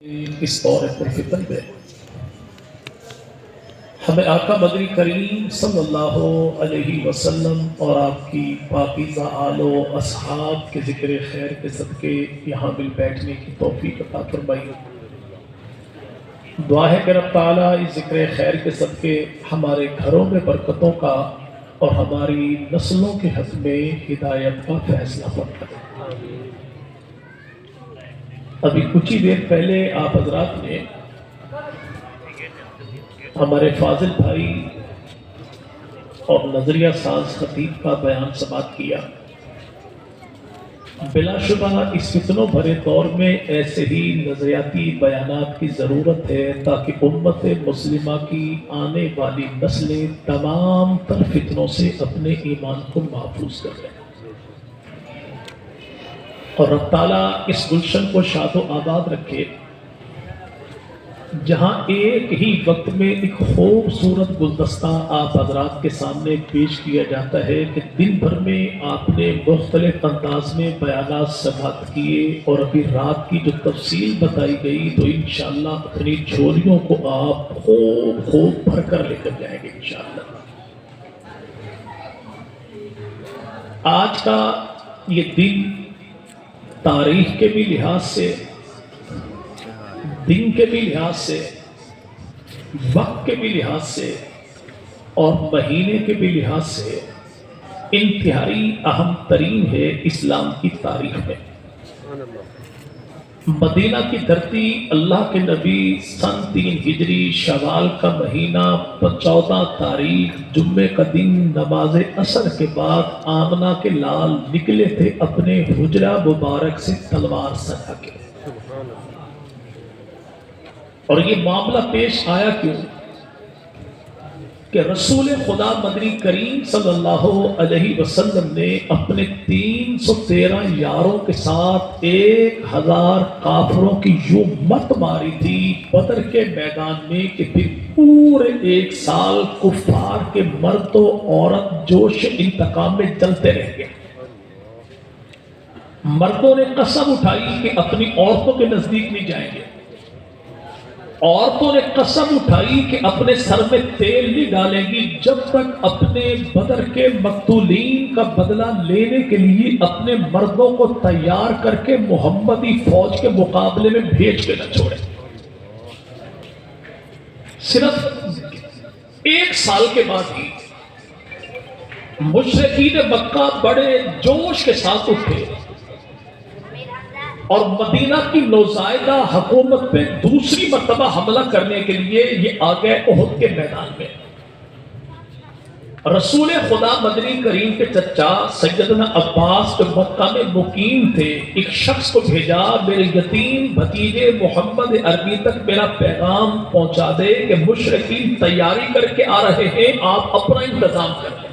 اس دور پرفتن میں ہمیں آقا مدنی کریم صلی اللہ علیہ وسلم اور آپ کی پاکیزہ آل و اصحاب کے ذکر خیر کے صدقے یہاں مل بیٹھنے کی توفیق عطا فرمائی۔ دعا ہے کہ رب تعالیٰ اس ذکر خیر کے صدقے ہمارے گھروں میں برکتوں کا اور ہماری نسلوں کے حق میں ہدایت کا فیصلہ فرمائے۔ ابھی کچھ ہی دیر پہلے آپ حضرات نے ہمارے فاضل بھائی اور نظریہ ساز خطیب کا بیان سماعت کیا۔ بلا شبہ اس فتنوں بھرے دور میں ایسے ہی نظریاتی بیانات کی ضرورت ہے تاکہ امت مسلمہ کی آنے والی نسلیں تمام تر فتنوں سے اپنے ایمان کو محفوظ کر لیں، اور رب تعالیٰ اس گلشن کو شاد و آباد رکھے جہاں ایک ہی وقت میں ایک خوبصورت گلدستہ آپ حضرات کے سامنے پیش کیا جاتا ہے کہ دن بھر میں آپ نے مختلف انداز میں بیانات سماعت کیے، اور ابھی رات کی جو تفصیل بتائی گئی تو انشاءاللہ اپنی جھولیوں کو آپ خوب بھر کر لے کر جائیں گے انشاءاللہ۔ آج کا یہ دن تاریخ کے بھی لحاظ سے، دن کے بھی لحاظ سے، وقت کے بھی لحاظ سے اور مہینے کے بھی لحاظ سے انتہائی اہم ترین ہے اسلام کی تاریخ میں۔ مدینہ کی دھرتی اللہ کے نبی سن 3 ہجری شوال کا مہینہ 14 تاریخ جمعے کا دن نماز عصر کے بعد آمنہ کے لال نکلے تھے اپنے حجرہ مبارک سے تلوار سجا کے۔ اور یہ معاملہ پیش آیا کیوں کہ رسول خدا مدنی کریم صلی اللہ علیہ وسلم نے اپنے 313 یاروں کے ساتھ 1000 کافروں کی یوں مت ماری تھی بدر کے میدان میں کہ پھر پورے 1 سال کفار کے مرد و عورت جوش انتقام میں جلتے رہ گئے۔ مردوں نے قسم اٹھائی کہ اپنی عورتوں کے نزدیک نہیں جائیں گے، عورتوں نے قسم اٹھائی کہ اپنے سر میں تیل نہیں ڈالیں گی جب تک اپنے بدر کے مقتولین کا بدلہ لینے کے لیے اپنے مردوں کو تیار کر کے محمدی فوج کے مقابلے میں بھیج کے نہ چھوڑیں۔ صرف 1 سال کے بعد ہی مشرکین مکہ بڑے جوش کے ساتھ اٹھے اور مدینہ کی نوزائیدہ حکومت پہ دوسری مرتبہ حملہ کرنے کے لیے یہ آ گئے احد کے میدان میں۔ رسول خدا مدنی کریم کے چچا سیدنا عباس جو مکہ میں مقیم تھے، ایک شخص کو بھیجا میرے یتیم بھتیجے محمد عربی تک میرا پیغام پہنچا دے کہ مشرکین تیاری کر کے آ رہے ہیں، آپ اپنا انتظام کر لیں۔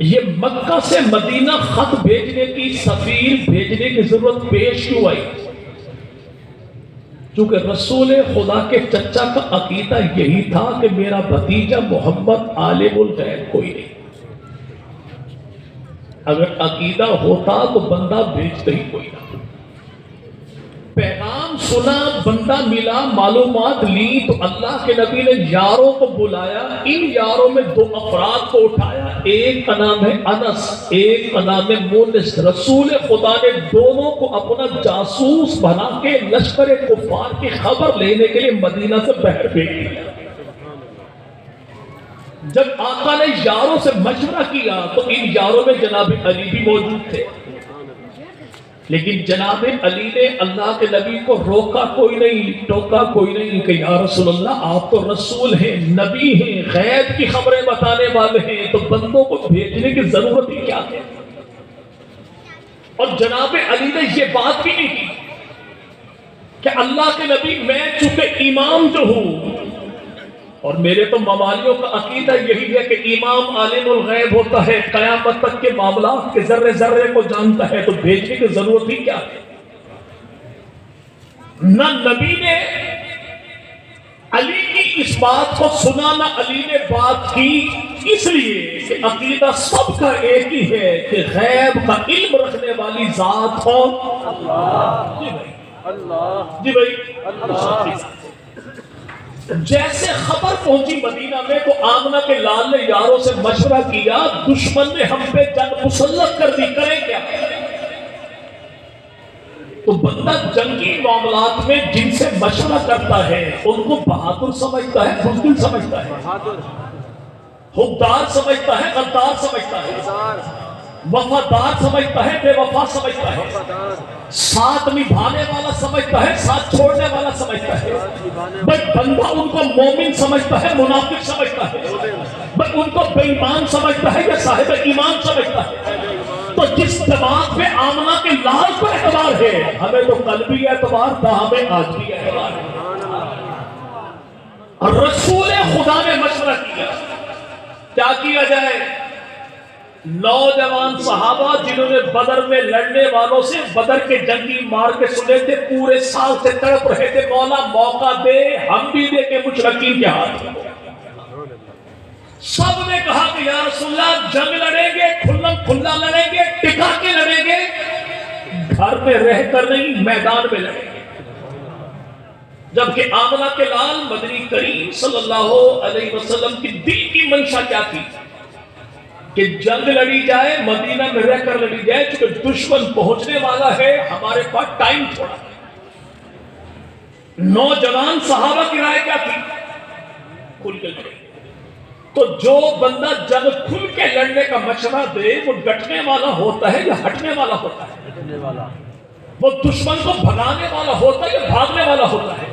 یہ مکہ سے مدینہ خط بھیجنے کی، سفیر بھیجنے کی ضرورت پیش کیوں آئی؟ چونکہ رسول خدا کے چچا کا عقیدہ یہی تھا کہ میرا بھتیجا محمد عالم الغیب کوئی نہیں۔ اگر عقیدہ ہوتا تو بندہ بھیجتے ہی کوئی نہ۔ پیغام سنا، بندہ ملا، معلومات لی تو اللہ کے نبی نے یاروں کو بلایا۔ ان یاروں میں 2 افراد کو اٹھایا، ایک کا نام ہے انس، ایک کا نام ہے مونس۔ رسول خدا نے دونوں کو اپنا جاسوس بنا کے لشکر کفار کی خبر لینے کے لیے مدینہ سے باہر بھیج دیا۔ جب آقا نے یاروں سے مشورہ کیا تو ان یاروں میں جناب علی بھی موجود تھے، لیکن جناب علی نے اللہ کے نبی کو روکا کوئی نہیں، ٹوکا کوئی نہیں کہ یا رسول اللہ آپ تو رسول ہیں، نبی ہیں، غیب کی خبریں بتانے والے ہیں، تو بندوں کو بھیجنے کی ضرورت ہی کیا ہے؟ اور جناب علی نے یہ بات بھی نہیں کی کہ اللہ کے نبی میں چونکہ امام جو ہوں اور میرے تو موالیوں کا عقیدہ یہی ہے کہ امام عالم الغیب ہوتا ہے، قیامت تک کے معاملات کے ذرے ذرے کو جانتا ہے، تو بھیجنے کی ضرورت ہی کیا ہے؟ نہ نبی نے علی کی اس بات کو سنا، نہ علی نے بات کی، اس لیے کہ عقیدہ سب کا ایک ہی ہے کہ غیب کا علم رکھنے والی ذات ہو اللہ۔ جی بھائی جیسے خبر پہنچی مدینہ میں تو آمنہ کے لال نے یاروں سے مشورہ کیا دشمن نے ہم پہ جنگ مسلط کر دی، کریں کیا؟ تو بندہ جنگی معاملات میں جن سے مشورہ کرتا ہے ان کو بہادر سمجھتا ہے، بزدل سمجھتا ہے، حقدار سمجھتا ہے، غدار سمجھتا ہے، وفادار سمجھتا ہے، بے وفا سمجھتا ہے، ساتھ نبھانے والا سمجھتا ہے، ساتھ چھوڑنے والا سمجھتا ہے۔ بس بندہ ان کو مومن سمجھتا ہے، منافق سمجھتا ہے، بس ان کو بے ایمان سمجھتا ہے یا صاحب ایمان سمجھتا ہے۔ تو جس دماغ پہ آمنہ کے لال پر اعتبار ہے، ہمیں تو کل بھی اعتبار تھا، ہمیں آج بھی اعتبار ہے۔ اور رسول خدا نے مشورہ کیا کیا جائے؟ نوجوان صحابہ جنہوں نے بدر میں لڑنے والوں سے بدر کے جنگی مار کے سنے تھے، پورے سال سے تڑپ رہے تھے، مولا موقع دے ہم بھی دے کے مشرکین کے ہاتھ میں۔ سب نے کہا کہ یا رسول اللہ جنگ لڑیں گے، کھلا لڑیں گے، ٹکا کے لڑیں گے، گھر میں رہ کر نہیں، میدان میں لڑیں گے۔ جبکہ آمنہ کے لال مدنی کریم صلی اللہ علیہ وسلم کی دل کی منشا کیا تھی کہ جنگ لڑی جائے، مدینہ میں رہ کر لڑی جائے، چونکہ دشمن پہنچنے والا ہے، ہمارے پاس ٹائم تھوڑا۔ نوجوان صحابہ کی رائے کیا تھی؟ کھل کے لڑیں۔ تو جو بندہ جنگ کھل کے لڑنے کا مشورہ دے وہ ڈٹنے والا ہوتا ہے یا ہٹنے والا ہوتا ہے؟ وہ دشمن کو بھگانے والا ہوتا ہے یا بھاگنے والا ہوتا ہے؟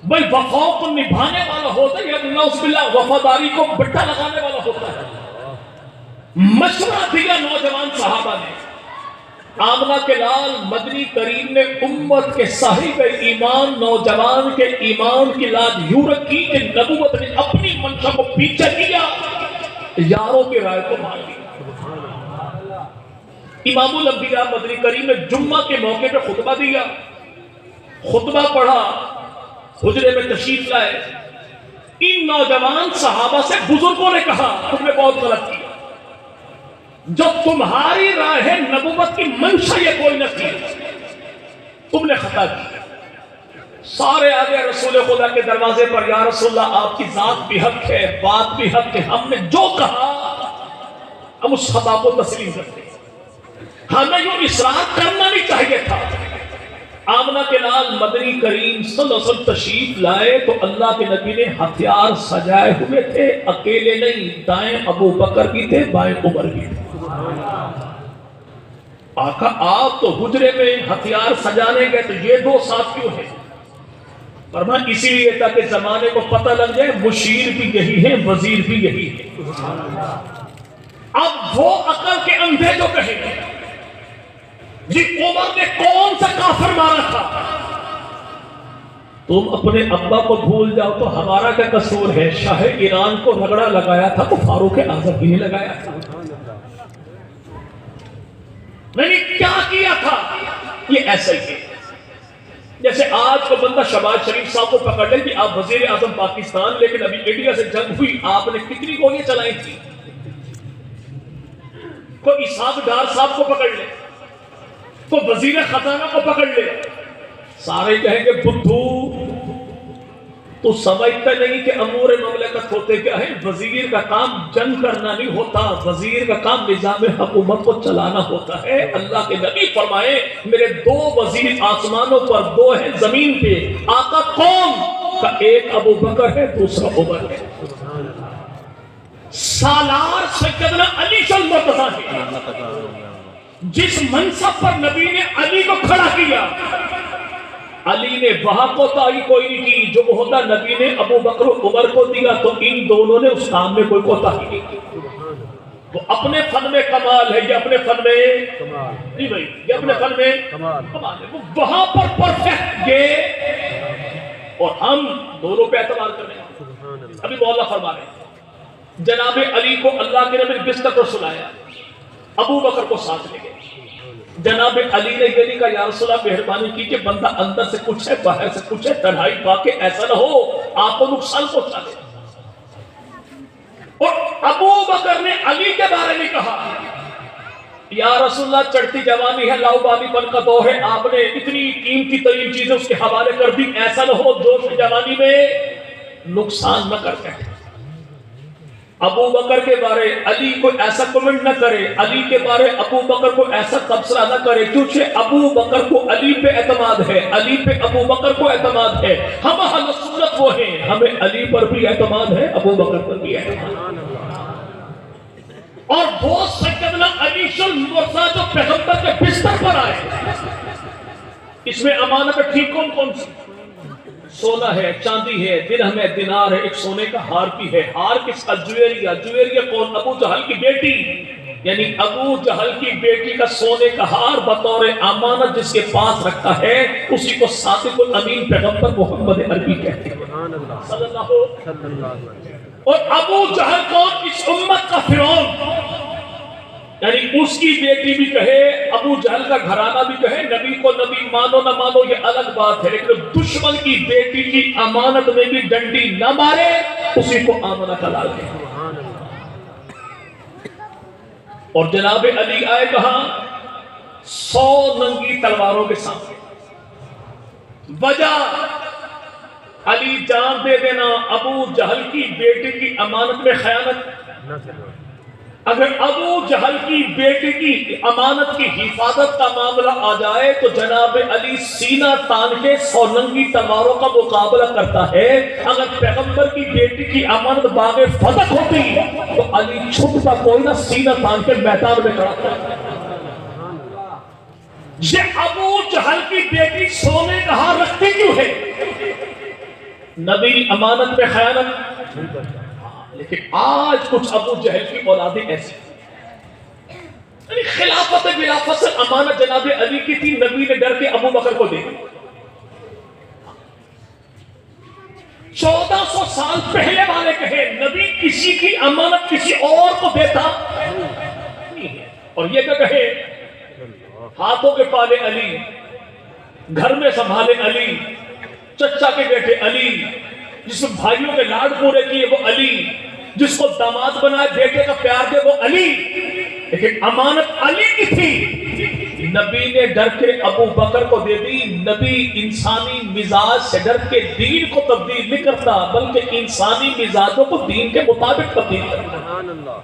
بھائی وفاؤں کو نبھانے والا ہوتا ہے یا نعوذ باللہ وفاداری کو بٹا لگانے والا ہوتا ہے؟ مشورہ دیا نوجوان صحابہ نے۔ آمنہ کے لال مدنی کریم نے امت کے صاحب ایمان نوجوان کے ایمان کی لاج یوں رکھی کہ نبوت نے اپنی منشا کو پیچھے کیا، یاروں کی رائے کو مان لیا۔ امام الانبیاء مدنی کریم نے جمعہ کے موقع پہ خطبہ دیا، خطبہ پڑھا، حجرے میں تشریف لائے۔ ان نوجوان صحابہ سے بزرگوں نے کہا تم نے بہت غلط کیا، جو تمہاری راہ نبوت کی منشا یہ کوئی نہ تھی، تم نے خطا کی۔ سارے آگے رسول خدا کے دروازے پر، یا رسول اللہ آپ کی ذات بھی حق ہے، بات بھی حق ہے، ہم نے جو کہا ہم اس خطا کو تسلیم کرتے ہیں، ہمیں یوں اصرار کرنا نہیں چاہیے تھا۔ آمنہ کے لال مدنی کریم صلی اللہ علیہ وسلم تشریف لائے تو اللہ کے نبی نے ہتھیار سجائے ہوئے تھے، اکیلے نہیں، دائیں ابو بکر بھی تھے، بائیں عمر بھی تھے۔ آقا آپ تو حجرے میں ہتھیار سجانے گئے تو یہ دو ساتھ کیوں ہیں؟ فرمایا اسی لیے تاکہ زمانے کو پتہ لگ جائے مشیر بھی یہی ہے، وزیر بھی یہی ہے۔ اب وہ عقل کے اندھے جو کہیں گے جی عمر نے کون سا کافر مارا تھا، تم اپنے ابا کو بھول جاؤ تو ہمارا کیا قصور ہے؟ شاہ ایران کو رگڑا لگایا تھا تو فاروق اعظم بھی نہیں لگایا تھا؟ میں نے کیا کیا تھا؟ یہ ایسا ہی ہے جیسے آج کو بندہ شہباز شریف صاحب کو پکڑ لے کہ آپ وزیر اعظم پاکستان، لیکن ابھی انڈیا سے جنگ ہوئی، آپ نے کتنی گولیاں چلائی تھی۔ کوئی اسحاق ڈار صاحب کو پکڑ لے، تو وزیر خزانہ کو پکڑ لے، سارے کہیں گے بدھو تو سمجھتا نہیں کہ امور مملکت ہوتے کیا ہے؟ وزیر کا کام جنگ کرنا نہیں ہوتا، وزیر کا کام نظام حکومت کو چلانا ہوتا ہے۔ اللہ کے نبی فرمائے میرے دو وزیر آسمانوں پر، دو ہیں زمین پہ، آقا کون؟ کا ایک ابو بکر ہے، دوسرا عمر ہے۔ سالار سیدنا علی المرتضیٰ ہے، جس منصب پر نبی نے علی کو کھڑا کیا، علی نے وہاں کوتاہی کوئی نہیں کی، جو عہدہ نبی نے ابو بکر و عمر کو دیا تو ان دونوں نے اس کام میں کوئی کوتاہی نہیں کی۔ وہ اپنے فن میں کمال ہے، یہ اپنے فن میں نہیں بھائی، یہ اپنے فن میں کمال ہے، وہ وہاں پر پرفیکٹ گئے اور ہم دونوں پہ اعتبار کر رہے ہیں۔ ابھی مولا فرما رہے ہیں جناب علی کو اللہ کے نبی نے بستر پر سلایا، ابو بکر کو ساتھ لے گئے۔ جناب علی نے یہ نہیں کہا یا رسول اللہ مہربانی کیجئے، بندہ اندر سے کچھ ہے باہر سے کچھ ہے، تنہائی پا کے ایسا نہ ہو آپ کو نقصان پہنچا دے۔ اور ابو بکر نے علی کے بارے میں کہا یا رسول اللہ چڑھتی جوانی ہے، لاؤ بابی پن کا دور ہے، آپ نے اتنی قیمتی ترین چیزیں اس کے حوالے کر دی، ایسا نہ ہو جوش جوانی میں نقصان نہ کرتے ہیں۔ ابو بکر کے بارے علی کو ایسا کمنٹ نہ کرے، علی کے بارے ابو بکر کو ایسا تبصرہ نہ کرے، کیونکہ ابو بکر کو علی پہ اعتماد ہے، علی پہ ابو بکر کو اعتماد ہے۔ ہم اہل سنت وہ ہیں، ہمیں علی پر بھی اعتماد ہے، ابو بکر پر بھی اعتماد ہے۔ اور وہ سیدنا علی المرتضیٰ جو پیغمبر کے بستر پر آئے، اس میں امانت ٹھیک کون کون سی؟ سونا ہے، چاندی ہے، درہم ہے، دینار ہے، ایک سونے کا ہار بھی ہے۔ ہار کس کا؟ جویریہ۔ جویریہ کون؟ ابو جہل کی بیٹی، یعنی ابو جہل کی بیٹی کا سونے کا ہار بطور امانت جس کے پاس رکھتا ہے، اسی کو صادق الامین پیغمبر محمد عربی کہتے ہیں صلی اللہ علیہ وسلم۔ اور ابو جہل کون؟ اس امت کا فرعون، یعنی اس کی بیٹی بھی کہے، ابو جہل کا گھرانہ بھی کہے، نبی کو نبی مانو نہ مانو یہ الگ بات ہے، لیکن دشمن کی بیٹی کی امانت میں بھی ڈنڈی نہ مارے، اسی کو آمنہ کا لال ہے۔ اور جناب علی آئے کہاں؟ 100 ننگی تلواروں کے سامنے۔ وجہ علی جان دے دینا، ابو جہل کی بیٹی کی امانت میں خیانت۔ اگر ابو جہل کی بیٹی کی امانت کی حفاظت کا معاملہ آ جائے تو جناب علی سینہ تان کے 100 ننگی تلواروں کا مقابلہ کرتا ہے۔ اگر پیغمبر کی بیٹی کی امانت باغ فتح ہوتی تو علی چھپتا کوئی نہ، سینہ تان کے میدان میں کھڑا کرتا۔ یہ ابو جہل کی بیٹی سونے کا ہار رکھتی کیوں ہے؟ نبی امانت میں خیانت، لیکن آج کچھ ابو جہل کی اولادیں ایسی، یعنی خلافت بلا فصل امانت جناب علی کی تھی، نبی نے ڈر کے ابو بکر کو دے دی۔ 1400 سال پہلے والے کہے نبی کسی کی امانت کسی اور کو دیتا نہیں ہے، اور یہ کہے ہاتھوں کے پالے علی، گھر میں سنبھالے علی، چچا کے بیٹے علی، جس میں بھائیوں کے لاڈ پورے کیے وہ علی، جس کو داماد بنائے بیٹے کا پیار دے وہ علی، لیکن امانت علی کی تھی، نبی نے ڈر کے ابو بکر کو دے دی۔ نبی انسانی مزاج سے ڈر کے دین کو تبدیل نہیں کرتا، بلکہ انسانی مزاجوں کو دین کے مطابق تبدیل کرتا۔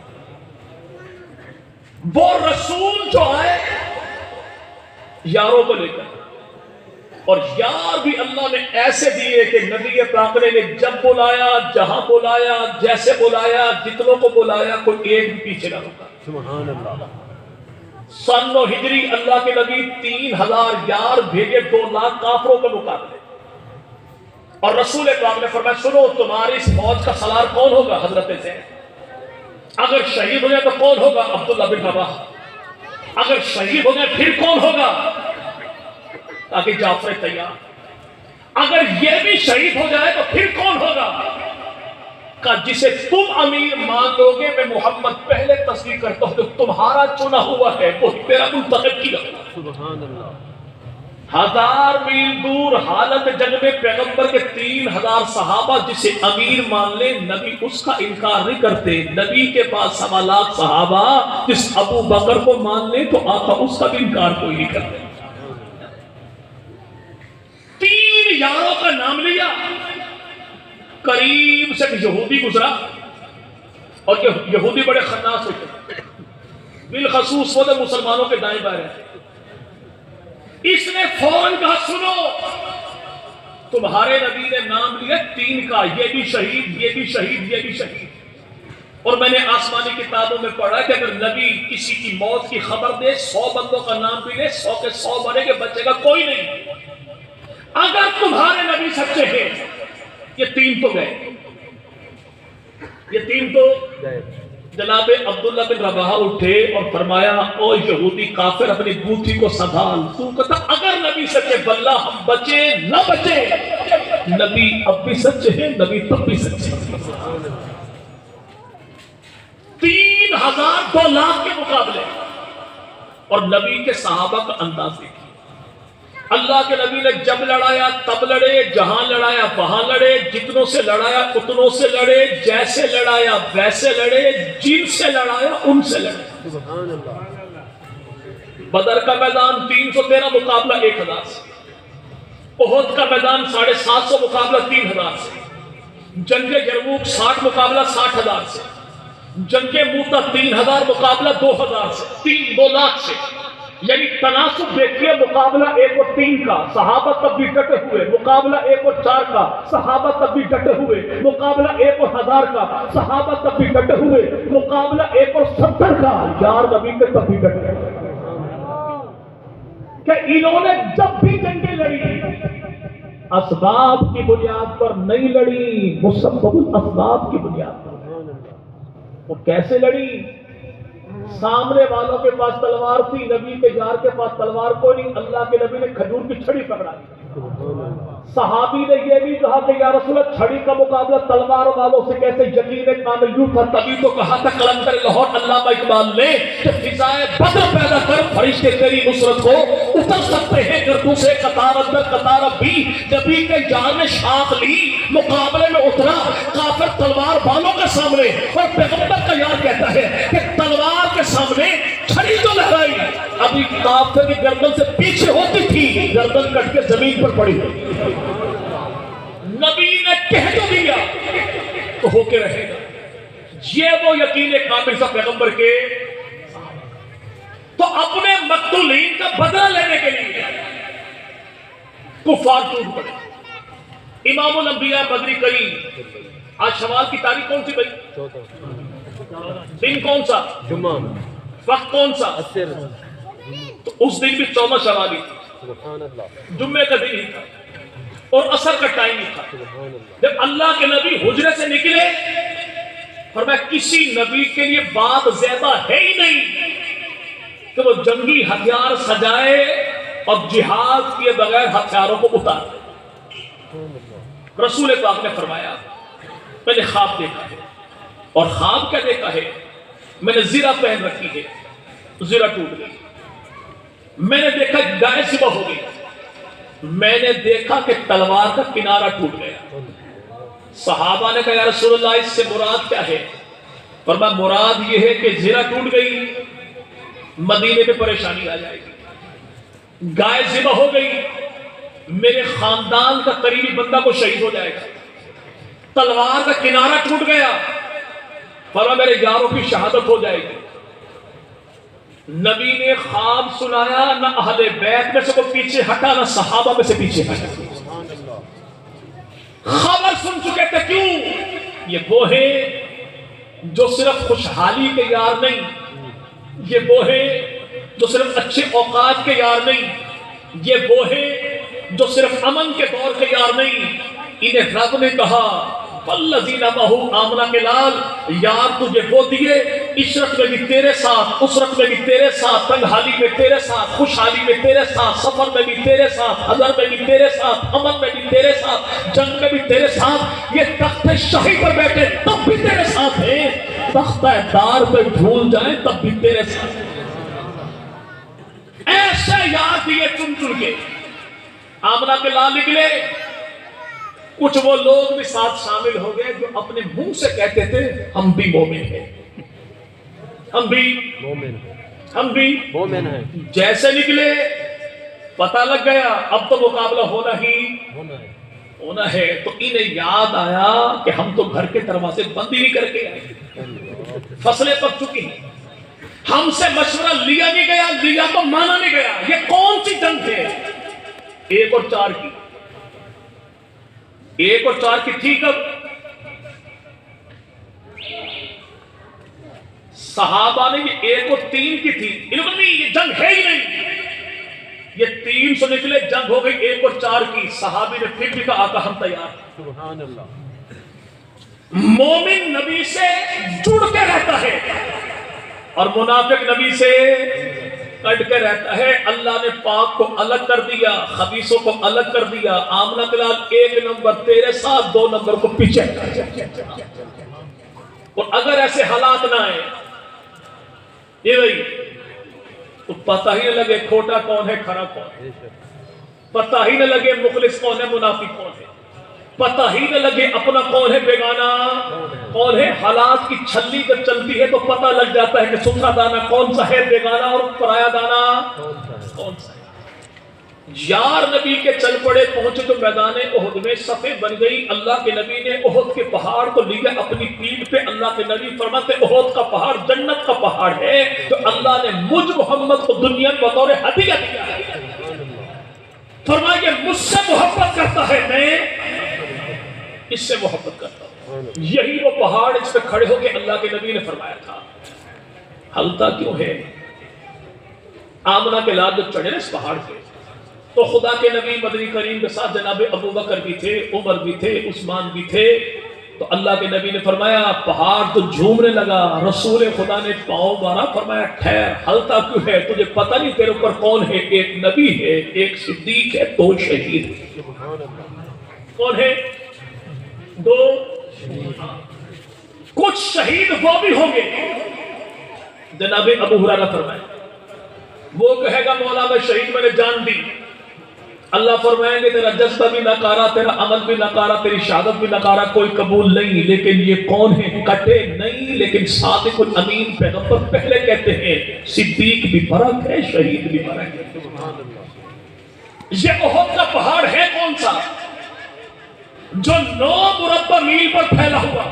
وہ رسول جو آئے یاروں کو لے کر، اور یار بھی اللہ نے ایسے دیے کہ نبی پاک نے جب بلایا، جہاں بلایا، جیسے بلایا، جتنوں کو بلایا، کوئی ایک بھی پیچھے نہ رکا۔ سبحان اللہ۔ سن و ہجری اللہ کے نبی 3000 یار بھیجے 2 لاکھ کافروں کے مقابلے، اور رسول پاک نے فرمایا سنو تمہاری اس فوج کا سالار کون ہوگا؟ حضرت زید۔ اگر شہید ہو جائے تو کون ہوگا؟ عبداللہ بن رواحہ۔ اگر شہید ہو جائے پھر کون ہوگا؟ تاکہ جعفر تیار۔ اگر یہ بھی شہید ہو جائے تو پھر کون ہوگا؟ کہ جسے تم امیر مان لو گے میں محمد پہلے تصدیق کرتا ہوں جو تمہارا چنا ہوا ہے وہی میرا منتخب کیا۔ سبحان اللہ۔ 1000 میل دور حالت جنگ میں پیغمبر کے 3000 صحابہ جسے امیر مان لے، نبی اس کا انکار نہیں کرتے۔ نبی کے پاس 1.25 لاکھ صحابہ جس ابو بکر کو مان لے تو آقا اس کا بھی انکار کوئی نہیں کرتے۔ 3 یاروں کا نام لیا، قریب سے یہودی گزرا، اور یہودی بڑے خناس ہوتے بالخصوص وہ مسلمانوں کے دائیں بائیں رہتے۔ اس نے فوراً کہا سنو تمہارے نبی نے نام لیا 3 کا، یہ بھی شہید، یہ بھی شہید، یہ بھی شہید، اور میں نے آسمانی کتابوں میں پڑھا کہ اگر نبی کسی کی موت کی خبر دے 100 بندوں کا نام بھی لے 100 کے 100 مرے گے، بچے گا کوئی نہیں۔ اگر تمہارے نبی سچے ہیں یہ 3 تو گئے، یہ 3 تو گئے۔ جناب عبداللہ بن رواحہ اٹھے اور فرمایا او یہودی کافر اپنی بوٹھی کو سنبھال، تو کہتا اگر نبی سچے واللہ ہم بچے نہ بچے، نبی اب بھی سچے ہیں، نبی تب بھی سچے ہیں۔ 3000 2 لاکھ کے مقابلے، اور نبی کے صحابہ کا انداز دیکھیں۔ اللہ کے نبی نے جب لڑایا تب لڑے، جہاں لڑایا وہاں لڑے، جتنوں سے لڑایا اتنوں سے لڑے، جیسے لڑایا ویسے لڑے، جن سے لڑایا ان سے لڑے۔ سبحان اللہ۔ بدر کا میدان 313 مقابلہ 1000 سے، احد کا میدان 750 مقابلہ 3000 سے، جنگ یرموک 60 مقابلہ 60,000 سے، جنگ موتا 3000 مقابلہ 2000 سے، 2 لاکھ سے، یعنی تناسب دیکھیے، مقابلہ 1 اور 3 کا صحابہ تب بھی ڈٹے ہوئے، مقابلہ 1 اور 4 کا صحابہ تب بھی ڈٹے ہوئے، مقابلہ 1 اور 1000 کا صحابہ تب بھی ڈٹے ہوئے، مقابلہ 1 اور 70 کا یار نبی کے تب بھی ڈٹے ہوئے، کہ انہوں نے جب بھی جنگیں لڑی اسباب کی بنیاد پر نہیں لڑی، مسبب الاسباب کی بنیاد پر۔ وہ کیسے لڑی؟ سامنے والوں کے پاس تلوار تھی، نبی کے یار کے پاس تلوار کوئی نہیں، اللہ کے نبی نے کھجور کی چھڑی پکڑائی۔ صحابی نے یہ بھی کہا کہ یا رسول اللہ چھڑی کا مقابلہ تلوار والوں سے کیسے؟ یقین کامل یوں تھا، تبھی تو کہا تھا قلندر لاہور علامہ اقبال نے کہ فضائے بدر پیدا کر فرشتے تیری نصرت کو اتر سکتے ہیں گردوں سے قطار اندر قطار اب بھی۔ نبی کے یار نے شاخ لی، مقابلے میں اترا کافر تلوار والوں کے سامنے، اور پیغمبر کا یار کہتا ہے کہ تلوار کے سامنے چھڑی تو لہرائی، ابھی کافر کی گردن سے پیچھے ہوتی تھی، گردن کٹ کے زمین پر پڑی ہوئی۔ نبی نے کہہ تو دیا تو ہو کے رہے گا، یہ وہ یقین کامل سا پیغمبر کے۔ تو اپنے مقتولین کا بدلہ لینے کے لیے کفار ٹوٹ پڑے۔ امام الانبیاء بدری کریم، آج شوال کی تاریخ کون سی بھائی؟ دن کون سا؟ جمعہ۔ وقت کون سا؟ تو اس دن بھی 14 شوالی تھی، جمعے کا دن ہی تھا اور عصر کا ٹائم ہی تھا۔ جب اللہ کے نبی حجرے سے نکلے، فرمایا کسی نبی کے لیے بات زیادہ ہے ہی نہیں کہ وہ جنگی ہتھیار سجائے اور جہاد کیے بغیر ہتھیاروں کو اتارے۔ رسول پاک نے فرمایا میں نے خواب دیکھا ہے، اور خواب کیا دیکھا ہے؟ میں نے زرہ پہن رکھی ہے، زرہ ٹوٹ گئی۔ میں نے دیکھا گائے ذبح ہو گئی، میں نے دیکھا کہ تلوار کا کنارہ ٹوٹ گیا۔ صحابہ نے کہا یا رسول اللہ اس سے مراد کیا ہے؟ فرمایا مراد یہ ہے کہ زرہ ٹوٹ گئی، مدینے میں پریشانی آ جائے گی، گائے ذبح ہو گئی، میرے خاندان کا قریبی بندہ کو شہید ہو جائے گا، تلوار کا کنارہ ٹوٹ گیا، فرمایا میرے یاروں کی شہادت ہو جائے گی۔ نبی نے خواب سنایا، نہ اہل بیت میں سے کوئی پیچھے ہٹا، نہ صحابہ میں سے پیچھے ہٹا۔ خبر سن چکے تھے، کیوں؟ یہ وہ ہے جو صرف خوشحالی کے یار نہیں، یہ وہ ہے جو صرف اچھے اوقات کے یار نہیں، یہ وہ ہے جو صرف امن کے دور کے یار نہیں۔ انہیں رب نے کہا والذین معہ آمنہ کے لال، یار تجھے وہ دیے عشرت میں بھی تیرے ساتھ، اسرت میں بھی تیرے ساتھ، تنگحالی میں تیرے ساتھ، خوشحالی میں تیرے ساتھ، سفر میں بھی تیرے ساتھ، حضر میں بھی تیرے ساتھ، امن میں بھی تیرے ساتھ، جنگ میں بھی تیرے ساتھ، یہ تخت شاہی پر بیٹھے تب بھی تیرے ساتھ ہیں، تختہ دار پہ جھول جائیں تب بھی تیرے ساتھ۔ ایسے یار دیے چن چن کے آمنہ کے لال نکلے۔ کچھ وہ لوگ بھی ساتھ شامل ہو گئے جو اپنے منہ سے کہتے تھے ہم بھی مومن ہیں، ہم بھی مومن ہیں۔ جیسے نکلے پتہ لگ گیا اب تو مقابلہ ہونا ہے، تو انہیں یاد آیا کہ ہم تو گھر کے دروازے بند ہی نہیں کر کے آئے، فصلیں پک چکی ہیں، ہم سے مشورہ لیا نہیں گیا، لیا تو مانا نہیں گیا۔ یہ کون سی جنگ ہے؟ 1 اور 4 کی، 1 اور 4 کی تھی کب؟ صحابہ نے یہ 1 اور 3 کی تھی، انہوں نے یہ جنگ ہے ہی نہیں، یہ 3 سے نکلے، جنگ ہو گئی 1 اور 4 کی۔ صحابی نے پھر بھی کہا آقا ہم تیار۔ سبحان اللہ۔ مومن نبی سے جڑ کے رہتا ہے اور منافق نبی سے کٹ کے رہتا ہے۔ اللہ نے پاک کو الگ کر دیا، خبیثوں کو الگ کر دیا۔ آمنہ کے لال 1 نمبر تیرے ساتھ، 2 نمبر کو پیچھے۔ اور اگر ایسے حالات نہ آئے یہ بھائی تو پتہ ہی نہ لگے کھوٹا کون ہے کھرا کون ہے، پتہ ہی نہ لگے مخلص کون ہے منافق کون ہے۔ پتہ ہی نہ لگے اپنا کون ہے بیگانہ کون ہے. حالات کی چھلی جب چلتی ہے تو پتہ لگ جاتا ہے کہ ستھرا دانہ کون سا ہے بیگانہ اور پرایا دانہ کون سا ہے. یار نبی کے چل پڑے پہنچے تو میدان احد میں صفیں بن گئی. اللہ کے نبی نے احد کے پہاڑ کو لیا اپنی پیٹھ پہ. اللہ کے نبی فرماتے احد کا پہاڑ جنت کا پہاڑ ہے جو اللہ نے مجھ محمد کو دنیا میں بطور ہدیہ دیا ہے. فرمایا کہ مجھ سے محبت کرتا ہے میں اس سے محبت کرتا ہوں. یہی وہ پہاڑ اس پہ کھڑے ہو کے اللہ کے نبی نے فرمایا تھا ہلتا کیوں ہے. آمنہ کے لال جب چڑھے اس پہاڑ پہ تو خدا کے نبی مدنی کریم کے ساتھ جناب ابو بکر بھی تھے, عمر بھی تھے, عثمان بھی تھے. تو اللہ کے نبی نے فرمایا پہاڑ تو جھومنے لگا. رسول خدا نے پاؤں مارا, فرمایا ٹھہر ہلتا کیوں ہے, تجھے پتہ نہیں تیرے اوپر کون ہے. ایک نبی ہے, ایک صدیق ہے, 2 شہید ہے. کون ہے؟ 2. کچھ شہید وہ بھی ہوں گے. جناب ابو ہریرہ فرمایا وہ کہے گا مولا میں شہید میں نے جان دی. اللہ فرمائیں گے تیرا جذبہ بھی ناکارا, تیرا عمل بھی ناکارا, تیری شہادت بھی ناکارا, کوئی قبول نہیں. لیکن یہ کون ہے؟ کٹے نہیں لیکن صادق الامین پیغمبر پہلے کہتے ہیں صدیق بھی برک ہے, شہید بھی برک ہے. یہ احد کا پہاڑ ہے کون سا جو 9 مربع میل پر پھیلا ہوا.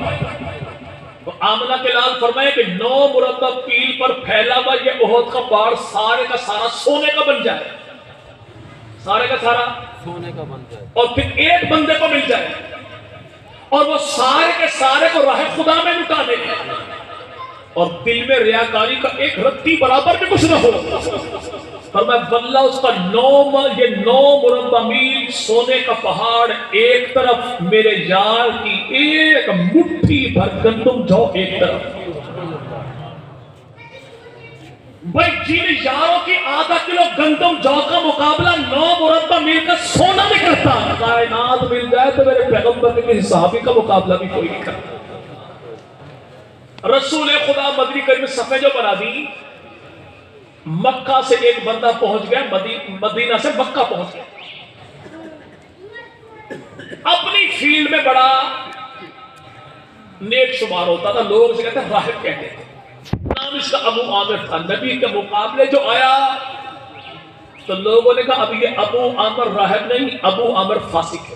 تو آمنہ کے لال فرمائے کہ 9 مربع میل پر پھیلا ہوا یہ احد کا پہاڑ سارے کا سارا سونے کا بن جائے. سارے کا سارا سونے کا بن جائے اور پھر ایک بندے کو مل جائے اور وہ سارے کے سارے کو راہ خدا میں لٹا دے اور دل میں ریاکاری کا ایک رتی برابر بھی کچھ نہ ہو. فرمایا واللہ اس کا 9 مربع میل سونے کا پہاڑ ایک طرف, میرے یار کی ایک مٹھی بھر گندم جو ایک طرف. بھائی جن یاروں کی آدھا کلو گندم جو کا مقابلہ 9 مربع میل کا سونا نہیں کرتا. کائنات مل جائے تو میرے پیغمبر کے کسی صحابی کا مقابلہ بھی کوئی نہیں کرتا. رسول خدا مدنی کریم صفحے جو بنا دی, مکہ سے ایک بندہ پہنچ گیا, مدینہ سے مکہ پہنچ گیا. اپنی فیلڈ میں بڑا نیک شمار ہوتا تھا, لوگ اسے کہتے ہیں راہب کہتے تھے. نام اس کا ابو عامر تھا. نبی کے مقابلے جو آیا تو لوگوں نے کہا اب یہ ابو عامر راہب نہیں, ابو عامر فاسق ہے.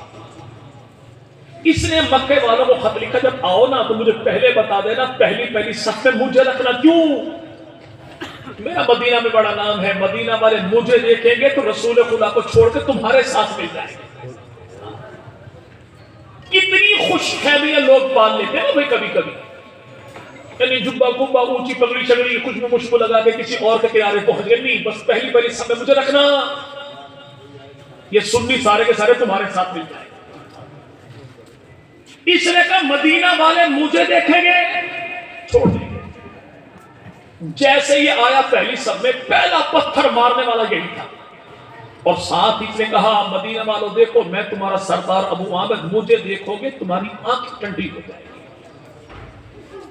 اس نے مکے والوں کو خط لکھا جب آؤ نا تو مجھے پہلے بتا دینا, پہلی صف میں مجھے رکھنا. کیوں؟ میرا مدینہ میں بڑا نام ہے, مدینہ والے مجھے دیکھیں گے تو رسول خدا کو چھوڑ کے تمہارے ساتھ مل جائیں گے. کتنی خوش فہمیاں لوگ پال لیتے ہیں بھائی کبھی کبھی, یعنی جبہ گبہ اونچی پگڑی شگڑی خوشبو مشبو لگا کے کسی اور کے کنارے پہنچ گئے. نہیں, بس پہلی صف میں مجھے رکھنا, یہ سنی سارے کے سارے تمہارے ساتھ مل جائیں. اس نے کہا مدینہ والے مجھے دیکھیں گے چھوڑ دیں گے. جیسے یہ آیا پہلی صف میں پہلا پتھر مارنے والا یہی تھا. اور ساتھ ہی نے کہا مدینہ والوں دیکھو میں تمہارا سردار ابو عامر, مجھے دیکھو گے تمہاری آنکھ ٹھنڈی ہو جائے گی.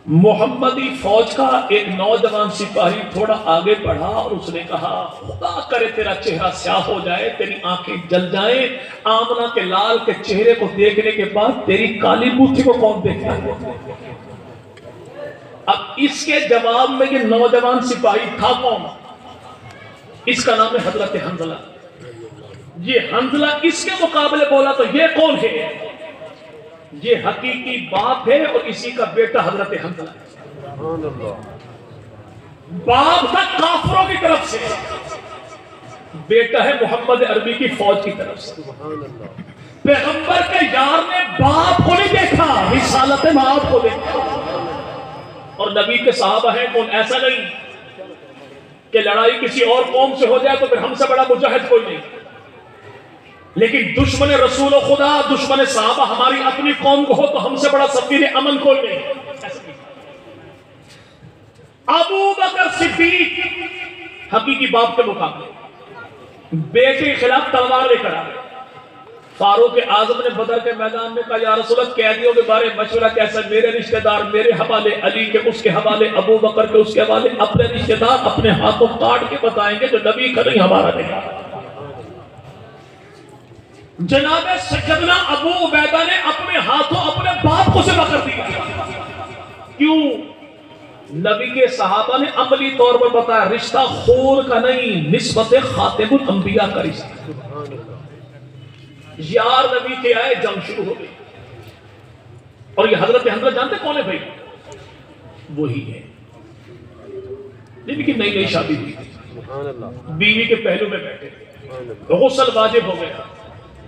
محمدی فوج کا ایک نوجوان سپاہی تھوڑا آگے بڑھا اور اس نے کہا خدا کرے تیرا چہرہ سیاہ ہو جائے, تیری آنکھیں جل جائیں. آمنہ کے لال کے چہرے کو دیکھنے کے بعد تیری کالی بوتھی کو کون دیکھتا ہے؟ اب اس کے جواب میں یہ نوجوان سپاہی تھا کون؟ اس کا نام ہے حضرت حنظلہ. یہ حنظلہ اس کے مقابلے بولا تو یہ کون ہے؟ یہ حقیقی باپ ہے اور اسی کا بیٹا حضرت حنظلہ ہے. باپ تھا کافروں کی طرف سے, بیٹا ہے محمد عربی کی فوج کی طرف سے. پیغمبر کے یار نے باپ کو نہیں دیکھا, رسالت باپ کو دیکھا. اور نبی کے صحابہ ہیں کون, ایسا نہیں کہ لڑائی کسی اور قوم سے ہو جائے تو پھر ہم سے بڑا مجاہد کوئی نہیں. لیکن دشمن رسول و خدا, دشمن صحابہ ہماری اپنی قوم کو ہو تو ہم سے بڑا سفیر امن کوئی نہیں. ابو بکر صدیق حقیقی باپ کے مقابلے بیٹے کے خلاف تلوار لے کر آئے. فاروق اعظم نے بدر کے میدان میں کہا یا رسول اللہ قیدیوں کے بارے میں مشورہ کیسا, میرے رشتہ دار میرے حوالے, علی کے اس کے حوالے, ابو بکر کے اس کے حوالے, اپنے رشتہ دار اپنے ہاتھوں کاٹ کے بتائیں گے جو نبی کا نہیں ہمارا نہیں. جناب سیدنا ابو عبیدہ نے اپنے ہاتھوں اپنے باپ کو ذبح کر دیا. کیوں؟ نبی کے صحابہ نے عملی طور پر بتایا رشتہ خون کا نہیں، نسبت خاتم الانبیاء کا رشتہ. یار نبی کے آئے، جنگ شروع ہو گئی. اور یہ حضرت حمزہ جانتے کون ہے بھائی؟ وہی ہے نبی کی نئی نئی شادی ہوئی تھی، بیوی کے پہلو میں بیٹھے، غسل واجب ہو گیا.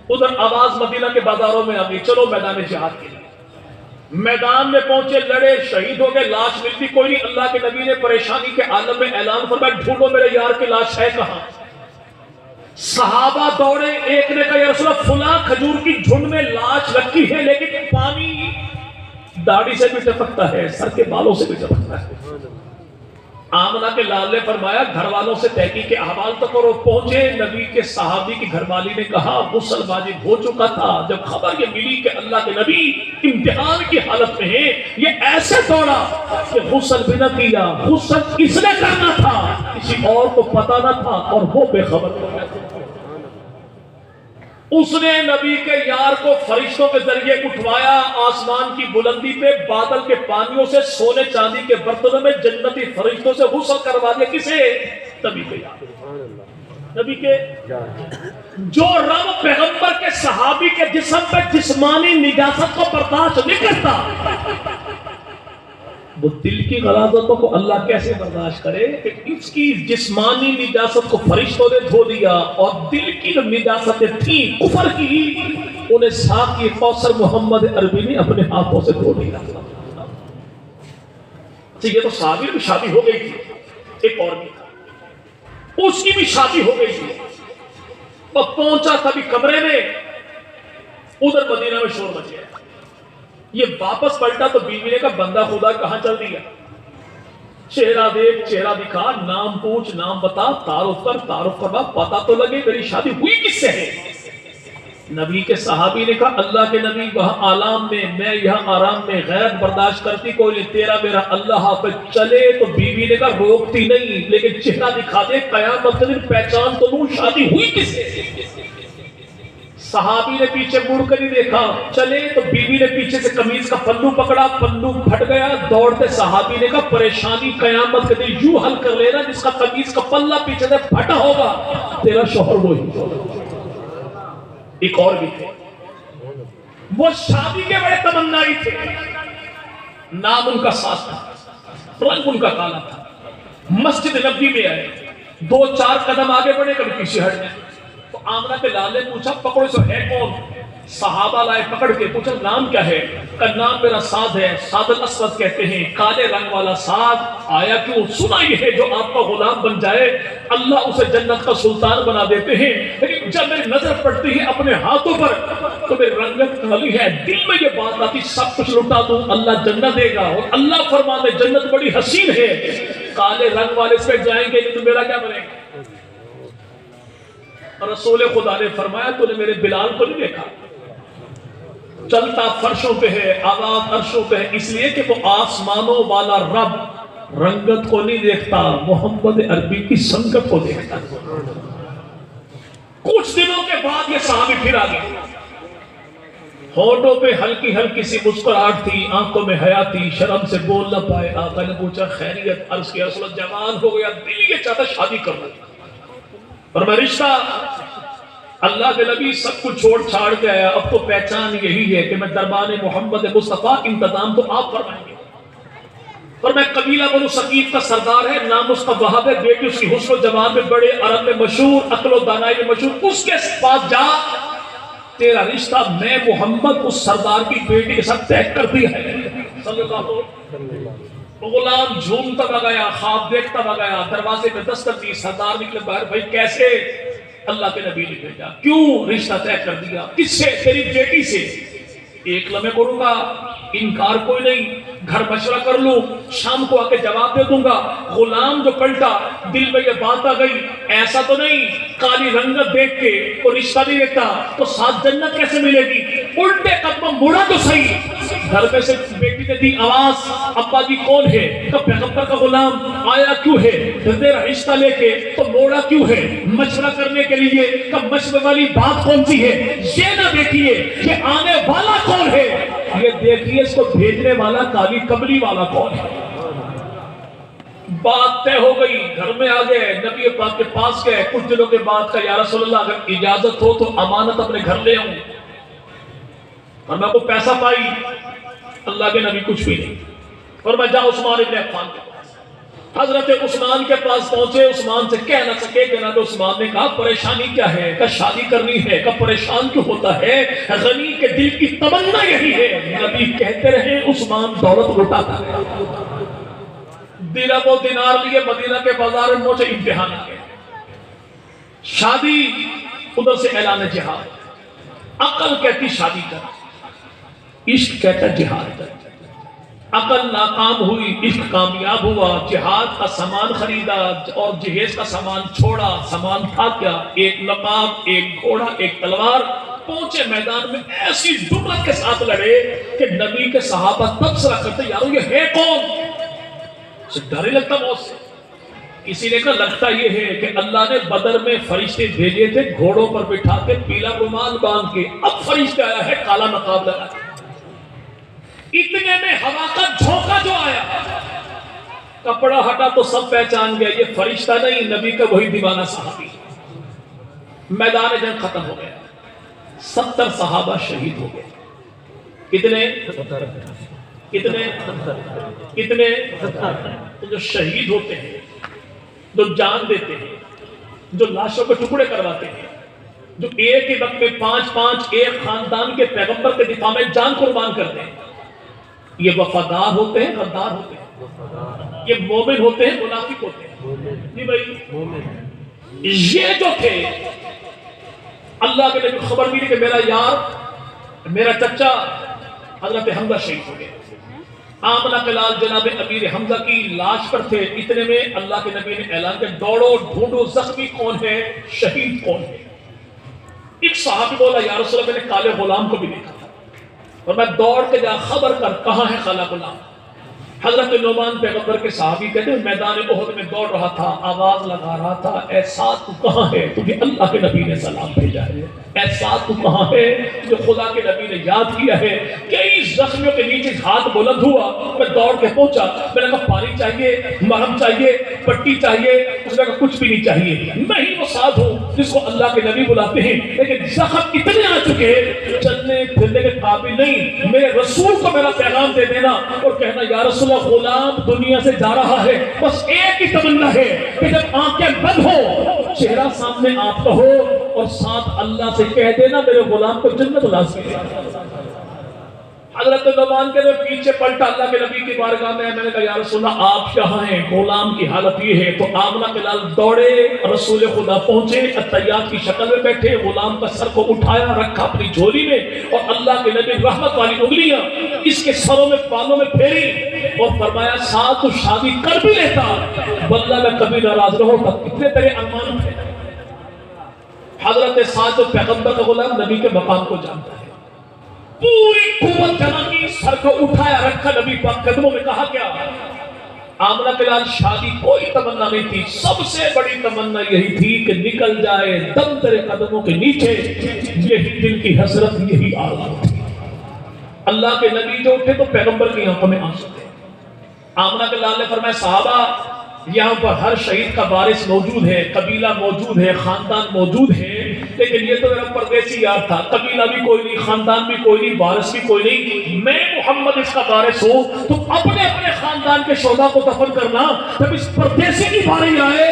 ادھر آواز مدینہ کے بازاروں میں آ گئی، چلو میدان جہاد کے لیے. میدان میں پہنچے، لڑے، شہید ہو گئے، لاش ملتی کوئی نہیں. اللہ کے نبی نے پریشانی کے عالم میں اعلان فرمایا ڈھونڈو میرے یار کی لاش ہے کہاں. صحابہ دوڑے، ایک نے کہا یا رسول اللہ فلاں کھجور کی جھنڈ میں لاش رکھی ہے لیکن پانی داڑھی سے بھی ٹپکتا ہے، سر کے بالوں سے بھی ٹپکتا ہے. آمنہ کے لال نے فرمایا گھر والوں سے تحقیق احوال تو کرو. پہنچے، نبی کے صحابی کی گھر والی نے کہا غسل واجب ہو چکا تھا. جب خبر یہ ملی کہ اللہ کے نبی امتحان کی حالت میں ہیں، یہ ایسے دوڑا کہ غسل بھی نہ کیا. غسل اس نے کرنا تھا، کسی اور کو پتا نہ تھا اور وہ بے خبر ہو گیا. اس نے نبی کے یار کو فرشتوں کے ذریعے اٹھوایا، آسمان کی بلندی پہ بادل کے پانیوں سے سونے چاندی کے برتنوں میں جنتی فرشتوں سے غسل کروا دیا. کسے؟ نبی کے یار. نبی کے جو رب پیغمبر کے صحابی کے جسم پہ جسمانی نجاست کو برداشت نہیں کرتا، وہ دل کی غلاظتوں کو اللہ کیسے برداشت کرے کہ اس کی جسمانی نجاست کو فرشتوں نے دھو دیا اور دل کی جو نجاستیں تھیں کفر کی انہیں ساقی کوثر محمد عربی نے اپنے ہاتھوں سے دھو دیا. یہ تو صحابی کی شادی ہو گئی تھی، ایک اور بھی تھا اس کی بھی شادی ہو گئی تھی. وہ پہنچا کبھی کمرے میں، ادھر مدینہ میں شور مچ گیا. یہ واپس پلٹا تو بیوی نے کہا بندہ خدا کہاں چل دیا. چہرہ دیکھ، چہرہ دکھا، نام پوچھ، نام بتا، تعارف کر، تعارف کروا، پتا تو لگے میری شادی ہوئی کس سے ہے. نبی کے صحابی نے کہا اللہ کے نبی وہاں آلام میں یہاں آرام میں، غیرت برداشت کرتی کوئی نہیں، تیرا میرا اللہ پہ چلے. تو بیوی نے کہا روکتی نہیں لیکن چہرہ دکھا دے، قیامت کے دن پہچان تو دوں شادی ہوئی کس سے. صحابی نے پیچھے مڑ کر ہی دیکھا، چلے تو بیوی نے پیچھے سے قمیض کا پلو پکڑا، پلو پھٹ گیا. دوڑتے صحابی نے کہا پریشانی قیامت کے دن یوں حل کر لینا جس کا قمیض کا پلہ پیچھے سے پھٹا ہوگا تیرا شوہر وہی. ایک اور بھی تھے، وہ شادی کے بڑے تمنائی تھے، نام ان کا ساس تھا، رنگ ان کا کالا تھا. مسجد نبوی میں آئے، 2-4 قدم آگے بڑھے کبھی پیچھے ہٹ گئے. تو آمنہ کے لال نے پوچھا پکڑو سو ہے کون. صحابہ لائے پکڑ کے، پوچھا نام کیا ہے. کہ نام میرا سعد ہے، سعد الاسود کہتے ہیں، کالے رنگ والا سعد. آیا کیوں؟ سنا یہ ہے جو آپ کا غلام بن جائے اللہ اسے جنت کا سلطان بنا دیتے ہیں. لیکن جب میری نظر پڑتی ہے اپنے ہاتھوں پر تو میری رنگت کالی ہے. دل میں یہ بات آتی سب کچھ لٹا دوں اللہ جنت دے گا، اور اللہ فرماتے جنت بڑی حسین ہے، کالے رنگ والے سے جائیں گے تو میرا کیا بنے گا. رسول خدا نے فرمایا تو نے میرے بلال کو نہیں دیکھا، چلتا فرشوں پہ ہے، آواز عرشوں پہ ہے، اس لیے کہ وہ آسمانوں والا رب رنگت کو نہیں دیکھتا، محمد عربی کی سنگت کو دیکھتا. کچھ دنوں کے بعد یہ صحابی پھر آ گئے. ہونٹوں پہ ہلکی ہلکی سی مسکراہٹ تھی، آنکھوں میں حیا تھی، شرم سے بول نہ پائے. آقا نے پوچھا خیریت؟ عرض کیا رسول اللہ جوان ہو گیا، دل یہ چاہتا شادی کرنا. اور میں رشتہ اللہ کے نبی سب کچھ چھوڑ چھاڑ کے آیا، اب تو پہچان یہی ہے کہ میں دربان محمد مصطفیٰ انتظام تو آپ فرمائیں گے. اور میں قبیلہ بنو ثقیف کا سردار ہے، نام اس کا وہب ہے، بیٹی اس کی حسن و جمال میں بڑے، عرب میں مشہور، عقل و دانائی میں مشہور. اس کے پاس جا، تیرا رشتہ میں محمد اس سردار کی بیٹی کے ساتھ طے کر دیا ہے صلی اللہ علیہ وسلم. غلام جھومتا بگایا، خواب دیکھتا بگایا، دروازے میں دستک دی، سردار نکلے باہر. بھائی کیسے؟ اللہ کے نبی نے بھیجا. کیوں؟ رشتہ طے کر دیا. کس سے؟ تیری بیٹی سے. ایک لمحے کروں گا، انکار کوئی نہیں، گھر مشورہ کر لوں، شام کو آ کے جواب دے دوں گا. غلام جو پلٹا، دل میں یہ بات آ گئی ایسا تو نہیں کالی رنگت دیکھ کے وہ رشتہ نہیں دیتا تو ساتھ جنت کیسے ملے گی. الٹے قدم مڑا تو صحیح، گھر میں سے بیٹی نے دی آواز، ابا جی کون ہے؟ کہ پیغمبر کا غلام آیا کیوں ہے؟ تیرا رشتہ لے کے تو موڑا کیوں ہے؟ مشورہ کرنے کے لیے کہ مشورے والی بات کون سی ہے؟ یہ نہ دیکھیے کہ آنے والا کون ہے، یہ دیکھیے اس کو بھیجنے والا کالی کملی والا کون ہے۔ بات طے ہو گئی، گھر میں آ گئے، نبی پاک کے پاس گئے، کچھ دنوں کے بعد کہ یا رسول اللہ اگر اجازت ہو تو امانت اپنے گھر لے آؤں، اور میں کو پیسہ پائی۔ اللہ کے نبی کچھ بھی نہیں، اور میں جا عثمان ابن عفان کے پاس۔ حضرت عثمان کے پاس پہنچے، عثمان سے کہہ نہ سکے کہ نہ تو عثمان نے کہا پریشانی کیا ہے؟ کہ شادی کرنی ہے۔ کہ پریشان کیوں ہوتا ہے؟ غنی کے دل کی تمنا یہی ہے۔ نبی کہتے رہے عثمان دولت لوٹاتا ہے۔ درہم و دینار لیے مدینہ کے بازار میں پہنچے، امتحان آ گئے، شادی، ادھر سے اعلان جہاد۔ عقل کہتی شادی کر، عشق کہتا جہاد کر۔ عقل ناکام ہوئی، عشق کامیاب ہوا، جہاد کا سامان خریدا اور جہیز کا سامان چھوڑا۔ سامان تھا کیا؟ ایک لقاب، ایک گھوڑا، ایک تلوار۔ پہنچے میدان میں، ایسی جرأت کے ساتھ لڑے کہ نبی کے صحابہ تبصرہ کرتے یارو یہ ہے کون؟ ڈر ہی لگتا بہت سے۔ کسی نے کہا لگتا یہ ہے کہ اللہ نے بدر میں فرشتے بھیجے تھے گھوڑوں پر بٹھا کے، پیلا رومال باندھ کے، اب فرشتے آیا ہے کالا نقاب لگا کے۔ اتنے میں ہوا کا جھونکا جو آیا، کپڑا ہٹا تو سب پہچان گیا یہ فرشتہ نہیں، نبی کا وہی دیوانہ صحابی۔ میدان جنگ ختم ہو گیا، 70 صحابہ شہید ہو گئے۔ کتنے؟ کتنے؟ تو جو شہید ہوتے ہیں، جو جان دیتے ہیں، جو لاشوں کے ٹکڑے کرواتے ہیں، جو ایک ہی وقت میں 5 ایک خاندان کے پیغمبر کے دفاع میں جان قربان کرتے ہیں، یہ وفادار ہوتے ہیں، غدار ہوتے ہیں، یہ مومن ہوتے ہیں، منافق ہوتے ہیں؟ نہیں بھائی، یہ جو تھے اللہ کے نبی خبر ملی کہ میرا یار، میرا چچا حضرت حمزہ شہید ہو گئے۔ آمنہ کے لال جناب امیر حمزہ کی لاش پر تھے، اتنے میں اللہ کے نبی نے اعلان کیا دوڑو ڈھونڈو زخمی کون ہے، شہید کون ہے۔ ایک صحابی بولا یا رسول اللہ میں نے کالے غلام کو بھی دیکھا تھا، اور میں دوڑ کے جا خبر کر کہاں ہے کالا غلام۔ حضرت نعمان پیغمبر کے صحابی کہتے ہیں میدان احد میں دوڑ رہا تھا، آواز لگا رہا تھا اے سعد تو کہاں ہے، تجھے اللہ کے نبی نے سلام بھیجا ہے، اے سعد تو کہاں ہے، جو خدا کے نبی نے یاد کیا ہے۔ کئی زخمیوں کے نیچے ہاتھ بلند ہوا، میں دوڑ کے پہنچا، میں نے کہا پانی چاہیے، مرہم چاہیے، پٹی چاہیے، اس نے کہا کچھ بھی نہیں چاہیے، میں ہی وہ سعد ہوں جس کو اللہ کے نبی بلاتے ہیں، لیکن زخم اتنے آ چکے چلنے پھرنے کے قابل نہیں، میرے رسول کو میرا پیغام دے دینا اور کہنا یا رسول اللہ غلام دنیا سے جا رہا ہے، بس ایک ہی تمنا ہے کہ جب آنکھیں بند ہو چہرہ سامنے آپ کا ہو اور ساتھ اللہ سے کہہ دینا میرے غلام کو جنت لازمی ہے۔ حضرت نعمان کے پیچھے پلٹا اللہ کے نبی کی بارگاہ میں نے کہا یا رسول اللہ آپ کہاں ہیں، غلام کی حالت یہ ہے۔ تو آمنہ کے لال دوڑے، رسول خدا پہنچے، اتیات کی شکل میں بیٹھے، غلام کا سر کو اٹھایا رکھا اپنی جھولی میں، اور اللہ کے نبی رحمت والی انگلیاں اس کے سروں میں بالوں میں پھیری اور فرمایا ساتھ تو شادی کر بھی لیتا واللہ میں کبھی ناراض نہ ہوتا۔ کتنے تیرے ارمان تھے۔ حضرت سعد پیغمبر کا غلام نبی کے مقام کو جانتا ہے، پوری قوت جمع کی، سر کو اٹھایا رکھا، نبی پاک قدموں میں کہا کیا؟ آمنہ کے لال شادی کوئی تمنا نہیں تھی، سب سے بڑی تمنا یہی تھی کہ نکل جائے دم تیرے قدموں کے نیچے، یہی دل کی حسرت، یہی آرزو تھی۔ اللہ کے نبی جو اٹھے تو پیغمبر کی آنکھوں میں آنسو تھے۔ آمنہ کے لال نے فرمایا صحابہ یہاں پر ہر شہید کا وارث موجود ہے، قبیلہ موجود ہے، خاندان موجود ہے، لیکن یہ تو میرا پردیسی یار تھا، قبیلہ بھی کوئی نہیں، خاندان بھی کوئی نہیں، وارث بھی کوئی نہیں، میں محمد اس کا وارث ہوں، تم اپنے اپنے خاندان کے شہداء کو دفن کرنا، جب اس پردیسی کی باری آئے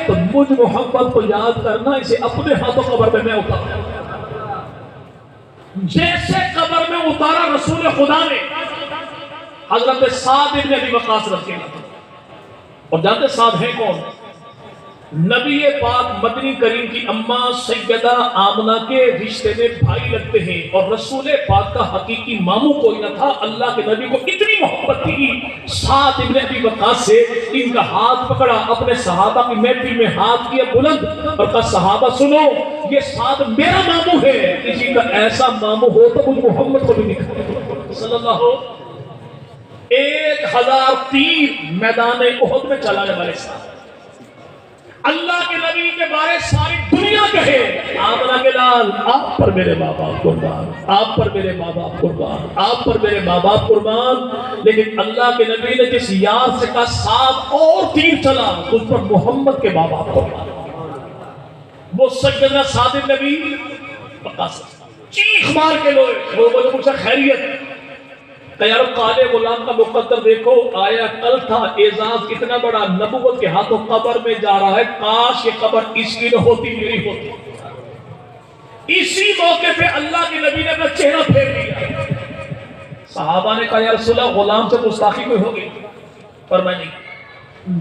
تو مجھ محمد کو یاد کرنا، اسے اپنے ہاتھوں قبر میں اتارا۔ جیسے قبر میں اتارا رسول خدا نے حضرت سعد بن ابی وقاص رضی اللہ عنہ، اور جانتے سعد ہیں کون؟ نبی پاک مدنی کریم کی اماں سیدہ آمنہ کے رشتے میں بھائی لگتے ہیں، اور رسول پاک کا حقیقی ماموں کوئی نہ تھا۔ اللہ کے نبی کو اتنی محبت تھی سعد بن ابی وقاص سے، ان کا ہاتھ پکڑا، اپنے صحابہ کی محفل میں ہاتھ کیا بلند اور کہا صحابہ سنو یہ سعد میرا ماموں ہے، کسی کا ایسا ماموں ہو تو مجھ محمد کو بھی دکھا۔ صلی اللہ 1000 تیر میدان احد میں چلانے والے صاحب اللہ کے نبی کے بارے ساری دنیا کہے آمنہ کے لال آپ پر میرے ماں باپ قربان، آپ پر میرے ماں باپ قربان، آپ پر میرے ماں باپ قربان، لیکن اللہ کے نبی نے جس یار سے کہا 7 اور تیر چلا اس پر محمد کے ماں باپ قربان۔ وہ سیدنا صادق نبی چیخ مار کے لوگوں نے پوچھا خیریت؟ کہ یار قالے غلام کا مقدر دیکھو، آیا کل تھا اعزاز اتنا بڑا نبوت کے ہاتھوں قبر میں جا رہا ہے، کاش یہ قبر اس کی نہ ہوتی میری ہوتی۔ اسی موقع پہ اللہ کے نبی نے اپنا چہرہ پھیر دیا۔ صحابہ نے کہا یا رسول اللہ غلام سے گستاخی کوئی ہوگی؟ فرمایا نہیں۔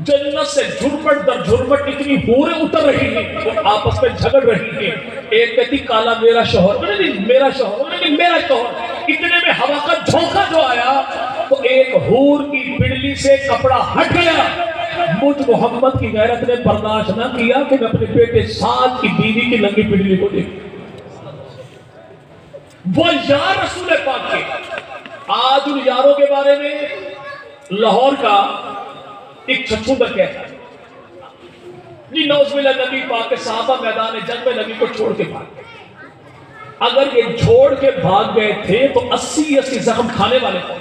جنت سے جھرمٹ در جھرمٹ اتنی حوریں اتر رہی ہیں، وہ آپس میں جھگڑ رہی ہیں، ایک کہتی کالا میرا شوہر، نہیں میرا شوہر، نہیں میرا شوہر۔ اتنے میں ہوا کا جھونکا جو آیا تو ایک حور کی پنڈلی سے کپڑا ہٹ گیا۔ مجھ محمد کی غیرت نے برداشت نہ کیا کہ میں اپنے بیٹے سعد کی بیوی کی ننگی پنڈلی کو دیکھوں۔ وہ یار رسول پاک کے آج ان یاروں کے بارے میں لاہور کا ایک چھچھوندر کہتا ہے جی نوز باللہ نبی پاک کے صحابہ میدان جنگ میں نبی کو چھوڑ کے بھاگ گئے۔ اگر یہ چھوڑ کے بھاگ گئے تھے تو 80 زخم کھانے والے تھے۔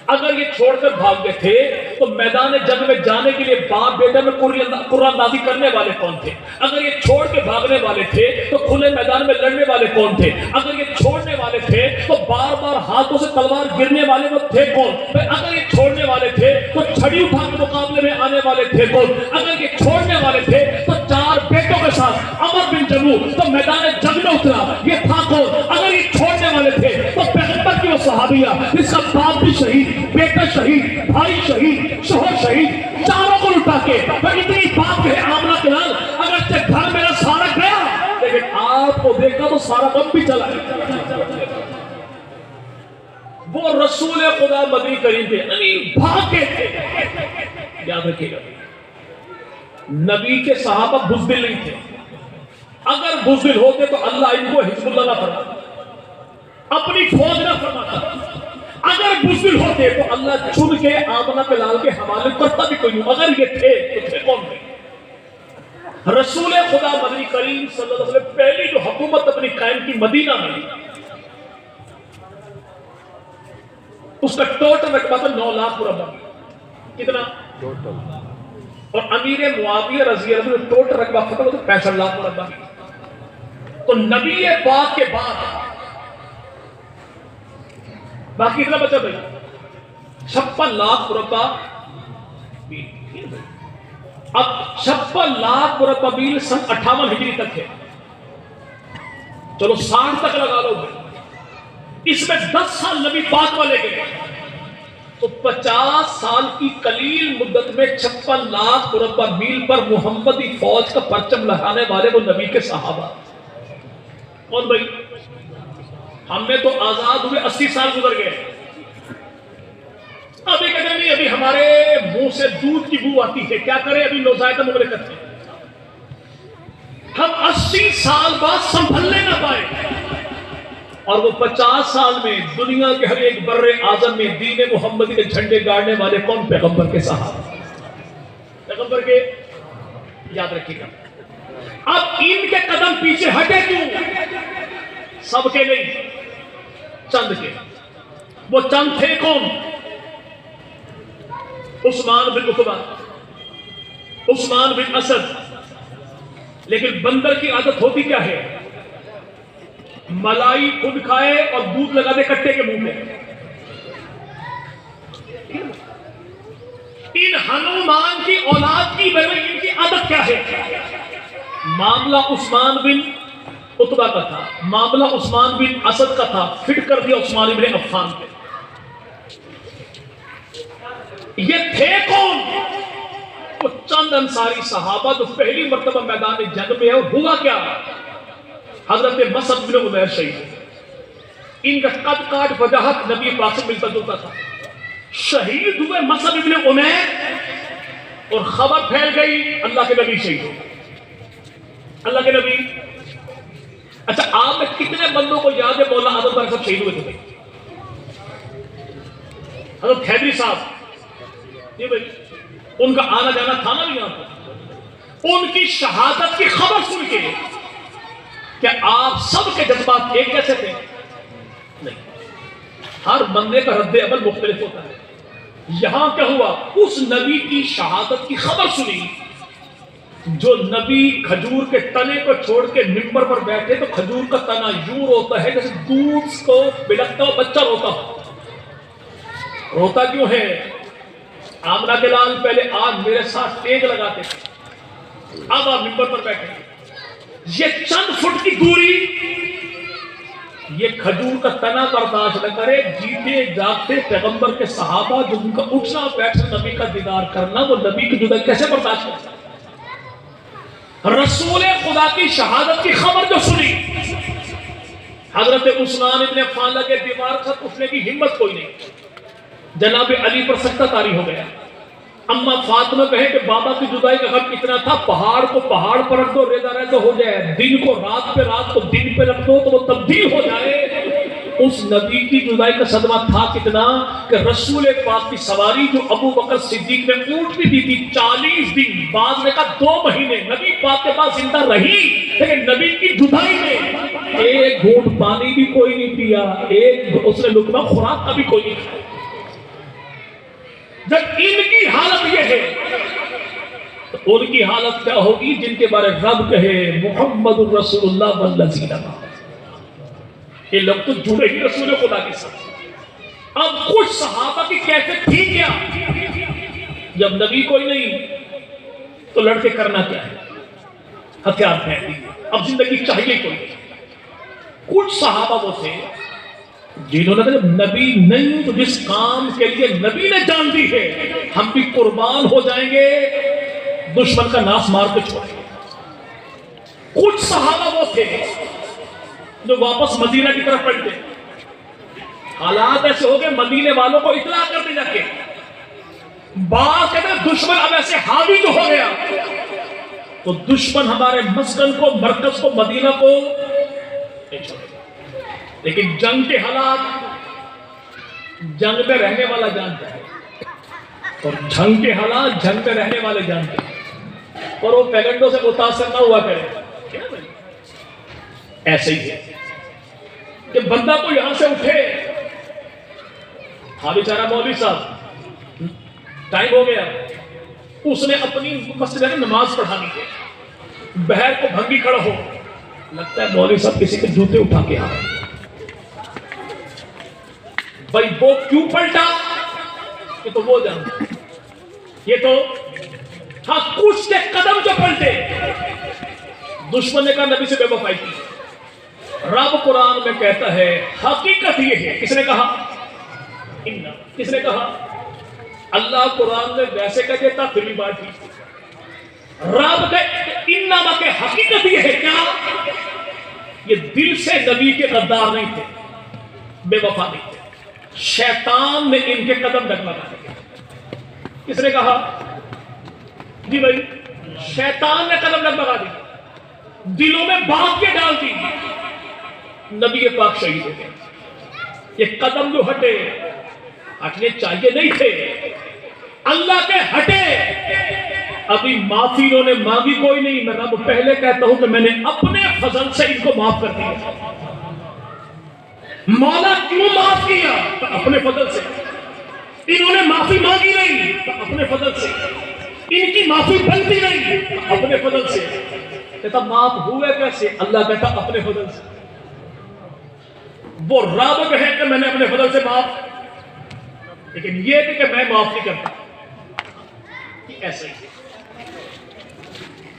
اگر یہ چھوڑ کر بھاگ گئے تھے تو میدان جنگ میں جانے کے لیے باپ بیٹے میں قرآن اندازی کرنے والے کون تھے؟ اگر یہ چھوڑ کے بھاگنے والے تھے تو کھلے میدان میں لڑنے والے کون تھے؟ اگر یہ چھوڑنے والے تھے تو بار بار ہاتھوں سے تلوار گرنے والے وہ تھے کون؟ اگر یہ چھوڑنے والے تھے تو چھڑی اٹھا کے مقابلے میں آنے والے تھے کون؟ اگر یہ چھوڑنے والے تھے تو 4 بیٹوں کے ساتھ عمر بن جموع تو میدان جنگ میں اترا، یہ تھا کون؟ اگر یہ چھوڑنے والے تھے تو پیغمبر کی وہ صحابیہ جس کا باپ بھی شہید، بیٹا شہید، بھائی شہید، شوہر شہید، چاروں کو لٹا کے اتنی بات ہے آمنہ کے نال اگرچہ گھر میرا سارا گیا لیکن آپ کو دیکھا تو سارا غم بھی چلا گیا۔ وہ رسول خدا مدنی کریم تھے، نہیں بھاگے تھے۔ یاد رکھیے گا نبی کے صحابہ بزدل نہیں تھے، اگر بزدل ہوتے تو اللہ ان کو حزب اللہ نہ فرماتا، اپنی فوج نہ فرماتا۔ اگر بزدل ہوتے تو اللہ چن کے آمنہ کے لال کے حوالے کرتا بھی کوئی نہیں۔ اگر یہ تھے تو تھے کون تھے؟ رسول خدا مدنی کریم صلی اللہ علیہ وسلم پہلی جو حکومت اپنی قائم کی مدینہ میں، اس کا ٹوٹل رقبہ تھا 9 لاکھ مربع۔ کتنا؟ اور امیر معاویہ رضی اللہ عنہ ٹوٹل رقبہ فتح ہوتا 65 لاکھ مربع۔ تو نبی پاک کے بعد باقی اتنا بچا بھائی 56 لاکھ مربع۔ اب 56 لاکھ مربع میل سن 58 ہجری تک ہے، چلو 60 تک لگا لو، اس میں 10 سال نبی پاک والے گئے تو 50 سال کی قلیل مدت میں 56 لاکھ مربع میل پر محمدی فوج کا پرچم لہرانے والے وہ نبی کے صحابہ کون بھائی؟ ہم نے تو آزاد ہوئے 80 سال گزر گئے، ابھی کہتے ہیں نہیں ابھی ہمارے منہ سے دودھ کی بو آتی ہے، کیا کریں ابھی نوزائیدہ مملکت ہے۔ ہم 80 سال بعد سنبھلنے نہ پائے اور وہ 50 سال میں دنیا کے ہر ایک بر اعظم میں دین محمدی کے جھنڈے گاڑنے والے کون؟ پیغمبر کے صحابہ، پیغمبر کے۔ یاد رکھیے گا اب ان کے قدم پیچھے ہٹے کیوں؟ سب کے نہیں، چند کے۔ وہ چند تھے کون؟ عثمان بن عتبہ، عثمان بن اسد۔ لیکن بندر کی عادت ہوتی کیا ہے؟ ملائی خود کھائے اور دودھ لگا دے کٹے کے منہ میں۔ ان ہنومان کی اولاد کی بڑی ان کی عادت کیا ہے؟ معاملہ عثمان بن عتبہ کا تھا، معاملہ عثمان بن اسد کا تھا، فٹ کر دیا عثمان بن عفان پہ۔ یہ تھے کون؟ وہ چند انصاری صحابہ جو پہلی مرتبہ میدان جنگ میں ہے۔ اور ہوا کیا؟ حضرت مصعب بن عمیر شہید، ان کا قد کاٹ وجاہت نبی پاک سے ملتا جلتا تھا۔ شہید ہوئے مصعب بن عمیر اور خبر پھیل گئی اللہ کے نبی شہید ہو، اللہ کے نبی۔ اچھا آپ میں کتنے بندوں کو یاد ہے مولا اعظم صاحب شہید ہوئے تھے؟ حضرت حیدری صاحب، یہ بھائی ان کا آنا جانا تھا نا یہاں پر، ان کی شہادت کی خبر سن کے کہ آپ سب کے جذبات ایک کیسے تھے؟ نہیں، ہر بندے کا رد عمل مختلف ہوتا ہے۔ یہاں کیا ہوا، اس نبی کی شہادت کی خبر سنی جو نبی کھجور کے تنے کو چھوڑ کے ممبر پر بیٹھے تو کھجور کا تنا یوں روتا ہے جیسے دودھ کو بلکتا ہو بچہ روتا ہو۔ روتا کیوں ہے؟ آمنہ کے لال پہلے آج میرے ساتھ تیز لگاتے تھے، اب آپ ممبر پر بیٹھے، یہ چند فٹ کی دوری یہ کھجور کا تنا برداشت نہ کرے۔ جیتے جاگتے پیغمبر کے صحابہ جو ان کا اٹھنا بیٹھنا نبی کا دیدار کرنا، وہ نبی کی جدائی کیسے برداشت کرتے؟ رسول خدا کی شہادت کی خبر جو سنی، حضرت عثمان ابن عفان لگے دیوار سے اٹھنے کی ہمت کوئی نہیں، جناب علی پر سکتہ طاری ہو گیا۔ اما فاطمہ کہے کہ بابا کی جدائی کا غم اتنا تھا، پہاڑ کو پہاڑ پر رکھ دو ریزہ ریزہ ہو جائے، دن کو رات پہ رات کو دن پہ رکھ دو تو وہ تبدیل ہو جائے۔ اس نبی کی جدائی کا صدمہ تھا کتنا کہ رسول پاک کی سواری جو ابو بکر صدیق نے اونٹ بھی دی تھی 40 دن، بعد میں کہا 2 مہینے نبی پاک کے پاس زندہ رہی، لیکن نبی کی جدائی میں ایک گھونٹ پانی بھی کوئی نہیں پیا، ایک اس نے لقمہ خوراک کا بھی کوئی نہیں کھایا۔ جب ان کی حالت یہ ہے تو ان کی حالت کیا ہوگی جن کے بارے رب کہے محمد الرسول اللہ والذین معہ، یہ لوگ تو جڑے ہی رسول خدا کے ساتھ۔ اب کچھ صحابہ کی کیفیت تھی کیا؟ جب نبی کوئی نہیں تو لڑکے کرنا کیا ہے؟ ہتھیار پھینک دیے، اب زندگی چاہیے کوئی نہیں۔ کچھ صحابہ وہ تھے جنہوں نے کہا جب نبی نہیں تو جس کام کے لیے نبی نے جان دی ہے ہم بھی قربان ہو جائیں گے، دشمن کا ناس مار کے چھوڑیں گے۔ کچھ صحابہ وہ تھے جو واپس مدینہ کی طرف پلٹے، حالات ایسے ہو گئے مدینے والوں کو اطلاع کر دے جا کے، بعض کہتے ہیں دشمن اب ایسے حاوی جو ہو گیا تو دشمن ہمارے مسکن کو مرکز کو مدینہ کو نہیں چھوڑے گا۔ لیکن جنگ کے حالات، جنگ میں رہنے والا جانتا ہے، اور جنگ کے حالات جنگ میں رہنے والے جانتے ہیں، اور وہ پیگنڈوں سے متاثر نہ ہوا کرے۔ ایسے ہی ہے کہ بندہ کو یہاں سے اٹھے، ہاں بیچارہ مولوی صاحب ٹائم ہو گیا، اس نے اپنی مسجد میں نماز پڑھانی ہے، بہر کو بھنگی کھڑا ہو، لگتا ہے مولوی صاحب کسی کے جوتے اٹھا کے آ رہے۔ بھائی وہ کیوں پلٹا یہ تو وہ جانتا، یہ تو ہاں کچھ کے قدم جو پلٹے، دشمن نے کہا نبی سے بے وفائی کی۔ رب قرآن میں کہتا ہے حقیقت یہ ہے، کس نے کہا؟ کس نے کہا؟ اللہ قرآن میں ویسے کہہ دیتا پھر بھی بات ٹھیک، رب انما کہ حقیقت یہ ہے کیا؟ یہ دل سے نبی کے غدار نہیں تھے، بے وفا نہیں تھے، شیطان نے ان کے قدم ڈگمگا دیے۔ کس نے کہا؟ جی بھائی شیطان نے قدم ڈگمگا دی، دلوں میں بات کے ڈال دی، نبی پاک شہید ہو گئے۔ یہ قدم جو ہٹے، ہٹنے چاہیے نہیں تھے، اللہ کے ہٹے، ابھی معافی انہوں نے مانگی کوئی نہیں۔ میں رب پہلے کہتا ہوں کہ میں نے اپنے فضل سے ان کو معاف کر دیا۔ مولا کیوں معاف کیا؟ تو اپنے فضل سے۔ انہوں نے معافی مانگی نہیں تو اپنے فضل سے، ان کی معافی بنتی نہیں تو اپنے فضل سے۔ کہتا معاف ہوئے کیسے؟ اللہ کہتا اپنے فضل سے۔ وہ رب کہے کہ میں نے اپنے فضل سے معاف، لیکن یہ کہ میں معاف نہیں کرتا، ایسے ہی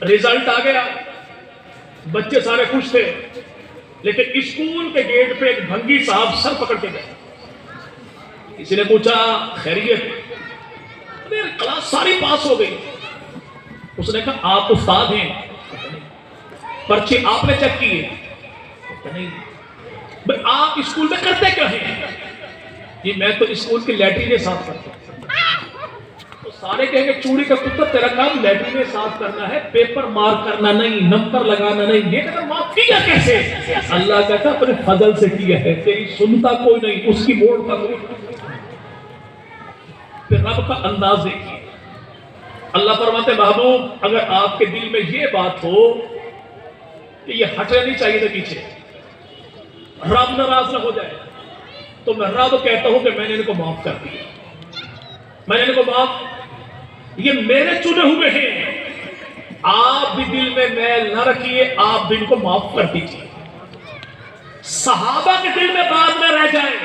رزلٹ آ گیا، بچے سارے خوش تھے، لیکن اسکول کے گیٹ پہ ایک بھنگی صاحب سر پکڑ کے گئے۔ کسی نے پوچھا خیریت؟ کلاس ساری پاس ہو گئی۔ اس نے کہا آپ استاد ہیں؟ پرچے آپ نے چیک کیے؟ نہیں۔ بھئی آپ اسکول میں کرتے کیا ہیں؟ جی میں تو اسکول کی لیٹرینیں صاف کرتا ہوں۔ تو سارے کہیں گے چوڑی کا کتا تیرا کام لیٹرینیں صاف کرنا ہے، پیپر مارک کرنا نہیں، نمبر لگانا نہیں۔ یہ کہتا معاف کیا کیسے؟ اللہ کہتا اپنے فضل سے کیا ہے، تیری سنتا کوئی نہیں، اس کی موڑ کا کوئی نہیں۔ پھر رب کا انداز دیکھیے. اللہ فرماتے محبوب اگر آپ کے دل میں یہ بات ہو کہ یہ ہٹنا نہیں چاہیے تھا پیچھے، رب ناراض نہ ہو جائے، تو میں رب کہتا ہوں کہ میں نے ان کو معاف کر دیا، میں نے ان کو معاف، یہ میرے چنے ہوئے ہیں. آپ بھی دل میں میل نہ رکھیے، آپ بھی ان کو معاف کر دیجیے. صحابہ کے دل میں بات نہ رہ جائے.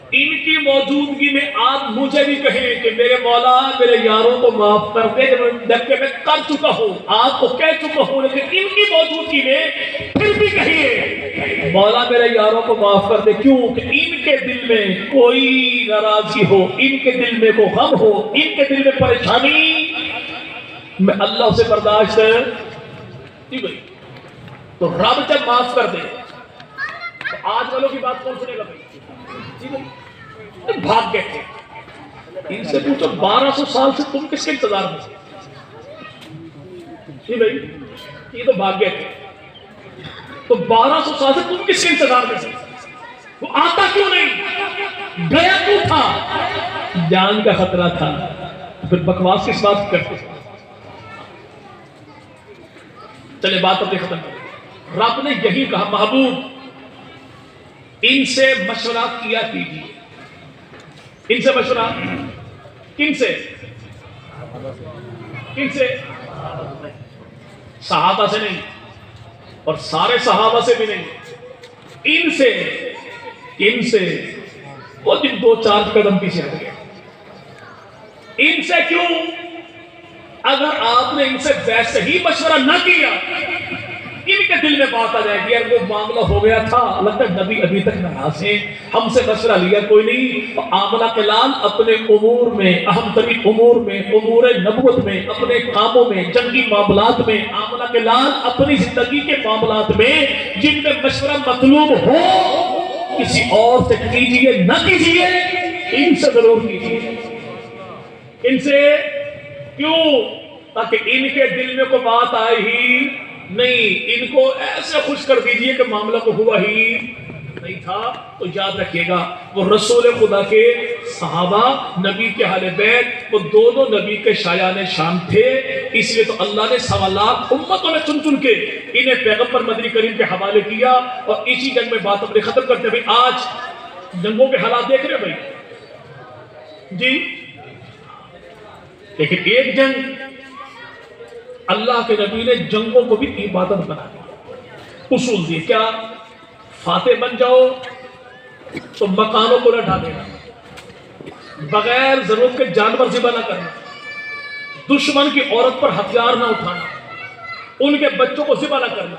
ان کی موجودگی میں آپ مجھے بھی کہیں کہ میرے مولا میرے یاروں کو معاف کر دے جبکہ میں کر چکا ہوں، آپ کو کہہ چکا ہوں، لیکن ان کی موجودگی میں پھر بھی کہیے مولا میرے یاروں کو معاف کر دے. کیوں کہ ان کے دل میں کوئی ناراضگی ہو، ان کے دل میں کوئی غم ہو، ان کے دل میں پریشانی، میں اللہ سے برداشت نہیں بھائی. تو رب جب معاف کر دے تو آج والوں کی بات کون سنے گا بھائی؟ جی بھائی بھاگ گئے تھے. ان سے پوچھو 1200 سال سے تم کس کے انتظار میں تھے؟ جی بھائی یہ تو بھاگ گئے تھے. تو 1200 سال سے تم کس کے انتظار میں تھے؟ وہ آتا کیوں نہیں؟ گیا کیوں تھا؟ جان کا خطرہ تھا. پھر بکواس کس بات کرتے تھے؟ چلے بات اپنی ختم کریں. رب نے یہی کہا محبوب ان سے مشورہ کیا کیجیے. ان سے مشورہ کن سے؟ کن سے؟ صحابہ سے نہیں، اور سارے صحابہ سے بھی نہیں. ان سے. ان سے وہ جن 2-4 قدم پیچھے ہٹ گئے. ان سے کیوں؟ اگر آپ نے ان سے ویسے ہی مشورہ نہ کیا، ان کے دل میں بات آ جائے گی یار وہ معاملہ ہو گیا تھا، لگتا ہے نبی ابھی تک ناراض ہیں، ہم سے مشورہ لیا کوئی نہیں. آمنہ کے لال اپنے امور میں، اہم ترین امور میں، امور نبوت میں، اپنے کاموں میں، جنگی معاملات میں، آمنہ کے لال اپنی زندگی کے معاملات میں جن میں مشورہ مطلوب ہو کسی اور سے کیجیے نہ کیجیے، ان سے ضرور کیجیے. ان سے کیوں؟ تاکہ ان کے دل میں کوئی بات آئے ہی نہیں. ان کو ایسے خوش کر دیجئے کہ معاملہ کو ہوا ہی نہیں تھا. تو یاد رکھیے گا وہ رسول خدا کے صحابہ، نبی کے اہل بیت، وہ دونوں نبی کے شایان شان تھے. اس لیے تو اللہ نے 1.25 لاکھ امتوں میں چن چن کے انہیں پیغمبر مدنی کریم کے حوالے کیا. اور اسی جنگ میں بات اپنے ختم کرتے ہیں. آج جنگوں کے حالات دیکھ رہے بھائی جی، لیکن ایک جنگ اللہ کے نبی نے جنگوں کو بھی عبادت بنا دیا. اصول دیے کیا؟ فاتح بن جاؤ تو مکانوں کو نہ ڈھانا، بغیر ضرورت کے جانور ذبح نہ کرنا، دشمن کی عورت پر ہتھیار نہ اٹھانا، ان کے بچوں کو ذبح نہ کرنا،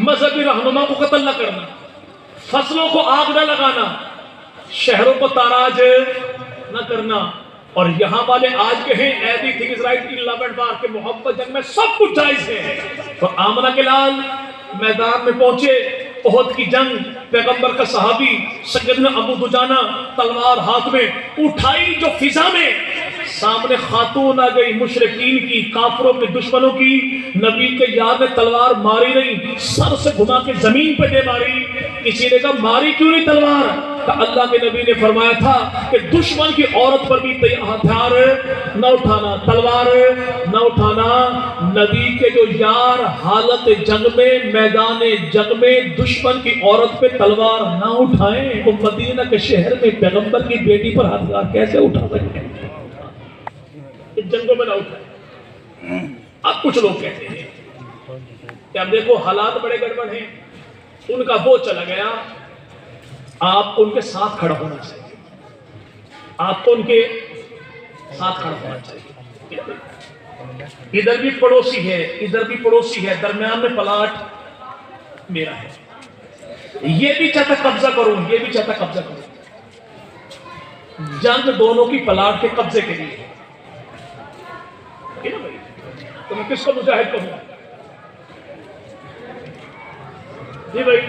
مذہبی رہنما کو قتل نہ کرنا، فصلوں کو آگ نہ لگانا، شہروں کو تاراج نہ کرنا. اور یہاں والے آج کہیں ایسی things right in love and war کہ محبت جنگ میں سب کچھ جائز ہے. تو آمنہ کے لال میدان میں پہنچے، احد کی جنگ، پیغمبر کا صحابی سیدنا ابو دجانہ تلوار ہاتھ میں اٹھائی جو فضا میں، سامنے خاتون آ گئی مشرکین کی، کافروں کے دشمنوں کی. نبی کے یار نے تلوار ماری نہیں، سر سے گھما کے زمین پہ دے ماری. کسی نے کہا ماری کیوں نہیں تلوار؟ کہ اللہ کے نبی نے فرمایا تھا کہ دشمن کی عورت پر بھی ہتھیار نہ اٹھانا، تلوار نہ اٹھانا. نبی کے جو یار حالت جنگ میں، میدان جنگ میں دشمن کی عورت پہ تلوار نہ اٹھائیں، وہ مدینہ کے شہر میں پیغمبر کی بیٹی پر ہتھیار کیسے اٹھا سکتے ہیں؟ جنگوں میں نہ اٹھائیں. اب کچھ لوگ کہتے ہیں کہ اب دیکھو حالات بڑے گڑبڑ ہیں، ان کا وہ چلا گیا، آپ ان کے ساتھ کھڑا ہونا چاہیے، آپ کو ان کے ساتھ کھڑا ہونا چاہیے. ادھر بھی پڑوسی ہے، ادھر بھی پڑوسی ہے، درمیان میں پلاٹ میرا ہے، یہ بھی چاہتا قبضہ کروں، یہ بھی چاہتا قبضہ کروں. جنگ دونوں کی پلاٹ کے قبضے کے لیے. تو میں کس کو مجاہد کہوں؟ جی بھائی،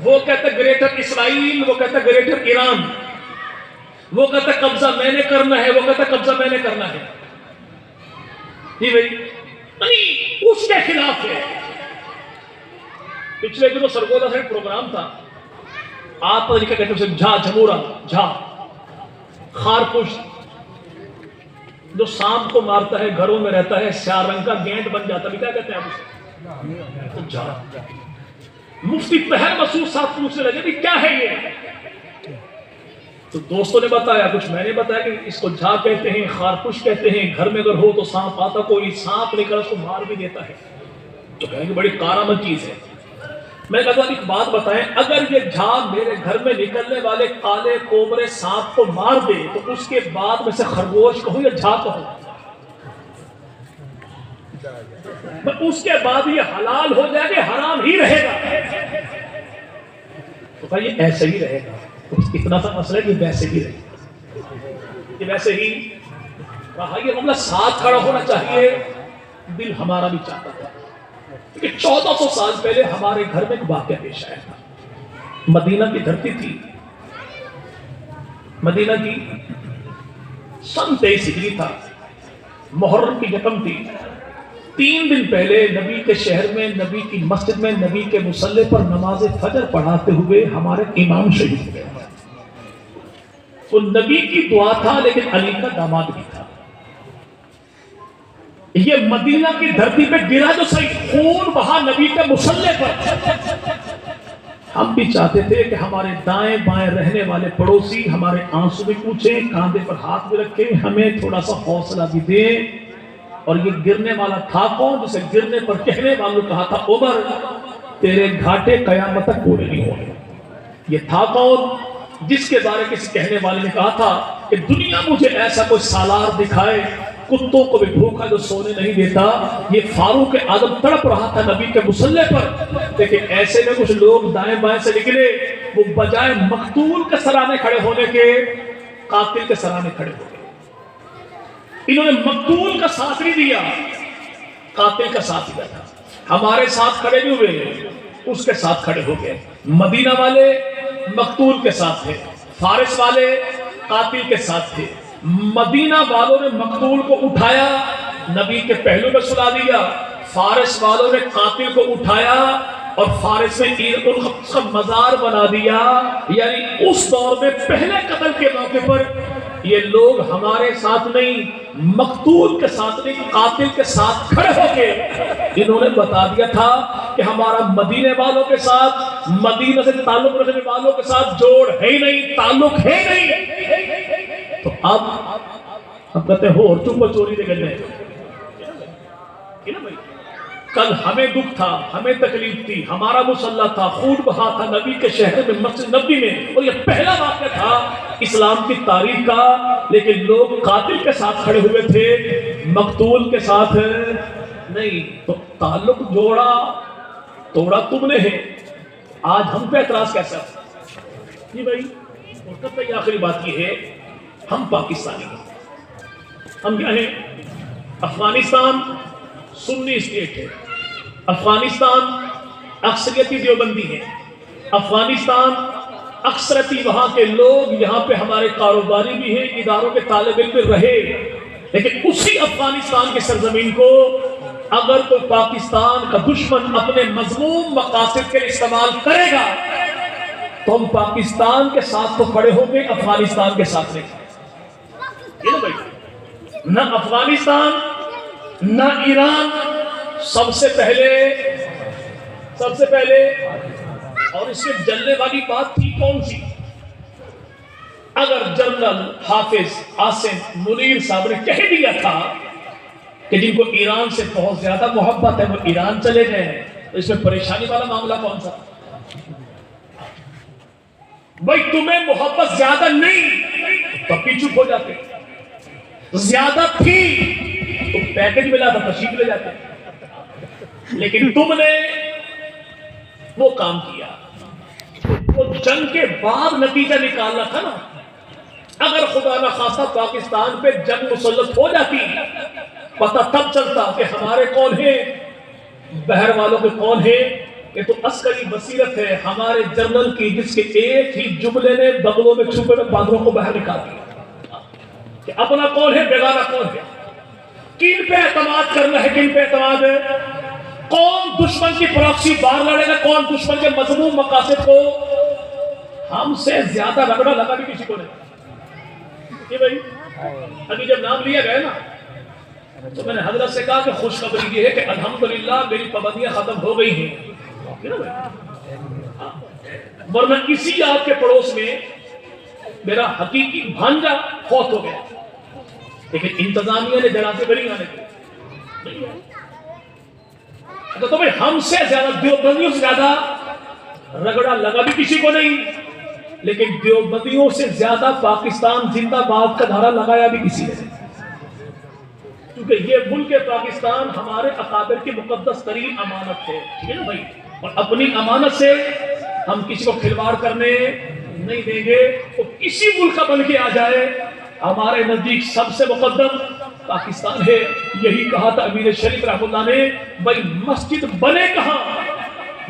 وہ کہتا گریٹر اسرائیل، وہ کہتا گریٹر ایران، وہ کہتا قبضہ میں نے کرنا ہے، وہ کہتا قبضہ میں نے کرنا ہے. جی بھائی، نہیں اس کے خلاف ہے. پچھلے دنوں سرگودا سے پروگرام تھا، آپ پتہ نہیں کیا کہتے ہیں، جھا جھمورا جھا خارپشت جو سانپ کو مارتا ہے، گھروں میں رہتا ہے، سیاہ رنگ کا گینٹ بن جاتا ہے، کیا کہتے ہیں اسے؟ تو جا مفتی طاہر مسعود صاحب پوچھنے لگے کہ کیا ہے یہ؟ تو دوستوں نے بتایا، کچھ میں نے بتایا کہ اس کو جھا کہتے ہیں، خارپشت کہتے ہیں، گھر میں اگر ہو تو سانپ آتا، کوئی سانپ لے کر اس کو مار بھی دیتا ہے، تو کہیں گے بڑی کارآمد چیز ہے۔ میں کہتا ہوں ایک بات بتائیں، اگر یہ جھاگ میرے گھر میں نکلنے والے کالے کوبرے سانپ کو مار دے تو اس کے بعد میں سے خرگوش کہوں یا جھاگ کہوں؟ اس کے بعد یہ حلال ہو جائے گا، حرام ہی رہے گا؟ تو کہا یہ ایسے ہی رہے گا۔ اتنا سا مسئلہ ہے کہ ویسے ہی رہے گا، یہ ویسے ہی کہا۔ یہ معاملہ ساتھ کھڑا ہونا چاہیے، دل ہمارا بھی چاہتا تھا کہ 1400 سال پہلے ہمارے گھر میں ایک واقعہ پیش آیا تھا۔ مدینہ کی دھرتی تھی، مدینہ کی سن 23 ہجری تھا، محرم کی یکم تھی۔ 3 دن پہلے نبی کے شہر میں، نبی کی مسجد میں، نبی کے مصلی پر نماز فجر پڑھاتے ہوئے ہمارے امام شہید ہوئے۔ وہ نبی کی دعا تھا لیکن علی کا داماد بھی تھا۔ یہ مدینہ کی دھرتی پہ گرا جو صحیح، خون بہا نبی کے مصلی پر۔ ہم بھی چاہتے تھے کہ ہمارے دائیں بائیں رہنے والے پڑوسی ہمارے آنسو بھی پوچھیں، کاندھے پر ہاتھ بھی رکھیں، ہمیں تھوڑا سا حوصلہ بھی دیں۔ اور یہ گرنے والا تھا کون؟ جسے گرنے پر کہنے والوں نے کہا تھا عمر تیرے گھاٹے قیامت تک پورے نہیں ہونے۔ یہ تھا کون؟ جس کے بارے کسی کہنے والے نے کہا تھا کہ دنیا مجھے ایسا کوئی سالار دکھائے، کتوں کو بھی بھوکا جو سونے نہیں دیتا۔ یہ فاروق اعظم تڑپ رہا تھا نبی کے مصلی پر، لیکن ایسے میں کچھ لوگ دائیں بائیں سے نکلے، وہ بجائے مقتول کے سرانے کھڑے ہونے کے قاتل کے سرانے کھڑے ہو گئے۔ انہوں نے مقتول کا ساتھ نہیں دیا، قاتل کا ساتھ دیا تھا۔ ہمارے ساتھ کھڑے بھی ہوئے، اس کے ساتھ کھڑے ہو گئے۔ مدینہ والے مقتول کے ساتھ تھے، فارس والے قاتل کے ساتھ تھے۔ مدینہ والوں نے مقتول کو اٹھایا، نبی کے پہلو میں سلا دیا، فارس والوں نے قاتل کو اٹھایا اور فارس میں اس کا مزار بنا دیا۔ یعنی اس دور میں پہلے قتل کے موقع پر یہ لوگ ہمارے ساتھ نہیں، مقتول کے ساتھ نہیں، قاتل کے ساتھ کھڑے ہو کے انہوں نے بتا دیا تھا کہ ہمارا مدینے والوں کے ساتھ، مدینہ سے تعلق رکھنے والوں کے ساتھ جوڑ ہے ہی نہیں، تعلق ہے ہی نہیں۔ تو اب ہم کہتے ہیں ہو اور چپ چوری دے گئے۔ کل ہمیں دکھ تھا، ہمیں تکلیف تھی، ہمارا مصلی تھا، خون بہا تھا نبی کے شہر میں، مسجد نبی میں، اور یہ پہلا واقعہ تھا اسلام کی تاریخ کا، لیکن لوگ قاتل کے ساتھ کھڑے ہوئے تھے، مقتول کے ساتھ نہیں۔ تو تعلق جوڑا توڑا تم نے ہے، آج ہم پہ اعتراض کیسا؟ جی بھائی، اور تب تک آخری بات یہ ہے، ہم پاکستانی ہیں، ہم کیا ہیں؟ افغانستان سنی اسٹیٹ ہے، افغانستان اکثریتی دیوبندی ہے، افغانستان اکثرتی وہاں کے لوگ، یہاں پہ ہمارے کاروباری بھی ہیں، اداروں کے طالب علم بھی رہے، لیکن اسی افغانستان کی سرزمین کو اگر کوئی پاکستان کا دشمن اپنے مذموم مقاصد کے لیے استعمال کرے گا تو ہم پاکستان کے ساتھ تو کھڑے ہوں گے، افغانستان کے ساتھ نہیں۔ نہ افغانستان نہ ایران، سب سے پہلے اور اس سے جلنے والی بات تھی کون سی؟ اگر جنرل حافظ عاصم منیر صاحب نے کہہ دیا تھا کہ جن کو ایران سے بہت زیادہ محبت ہے وہ ایران چلے گئے، تو اس میں پریشانی والا معاملہ کون سا؟ بھائی تمہیں محبت زیادہ نہیں تو بھی چپ ہو جاتے، زیادہ تھی تو پیکج ملا تھا تشریف لے جاتے، لیکن تم نے وہ کام کیا، وہ جنگ کے بعد نتیجہ نکالنا تھا نا۔ اگر خدا نہ خواستہ پاکستان پہ جنگ مسلط ہو جاتی، پتہ تب چلتا کہ ہمارے کون ہیں، بحر والوں کے کون ہیں۔ یہ تو عسکری بصیرت ہے ہمارے جنرل کی، جس کے ایک ہی جملے نے بغلوں میں چھپے ہوئے بادروں کو باہر نکال دیا کہ اپنا کون ہے، بیگانہ کون ہے، کن پہ اعتماد کرنا ہے، کن پہ اعتماد ہے، کون دشمن کی پراکسی بار لڑے گا، کون دشمن کے مذموم مقاصد کو۔ ہم سے زیادہ رگڑا لگا بھی کسی کو نہیں، کہ بھائی ابھی جب نام لیا گیا نا تو میں نے حضرت سے کہا کہ خوشخبری یہ ہے کہ الحمدللہ میری پابندیاں ختم ہو گئی ہیں، ورنہ اسی آپ کے پڑوس میں میرا حقیقی بھانجا فوت ہو گیا، لیکن انتظامیہ نے جنازے بری آنے کے تو بھائی ہم سے زیادہ دیوبندیوں سے زیادہ رگڑا لگا بھی کسی کو نہیں، لیکن دیوبندیوں سے زیادہ پاکستان زندہ باد کا نعرہ لگایا بھی کسی نے، کیونکہ یہ ملک پاکستان ہمارے اکابر کی مقدس ترین امانت ہے، ٹھیک ہے نا بھائی، اور اپنی امانت سے ہم کسی کو کھلواڑ کرنے نہیں دیں گے، تو کسی ملک کا بن کے آ جائے ہمارے نزدیک سب سے مقدم پاکستان ہے۔ یہی کہا تھا امیر شریف رحمۃ اللہ نے، بھائی مسجد بنے کہاں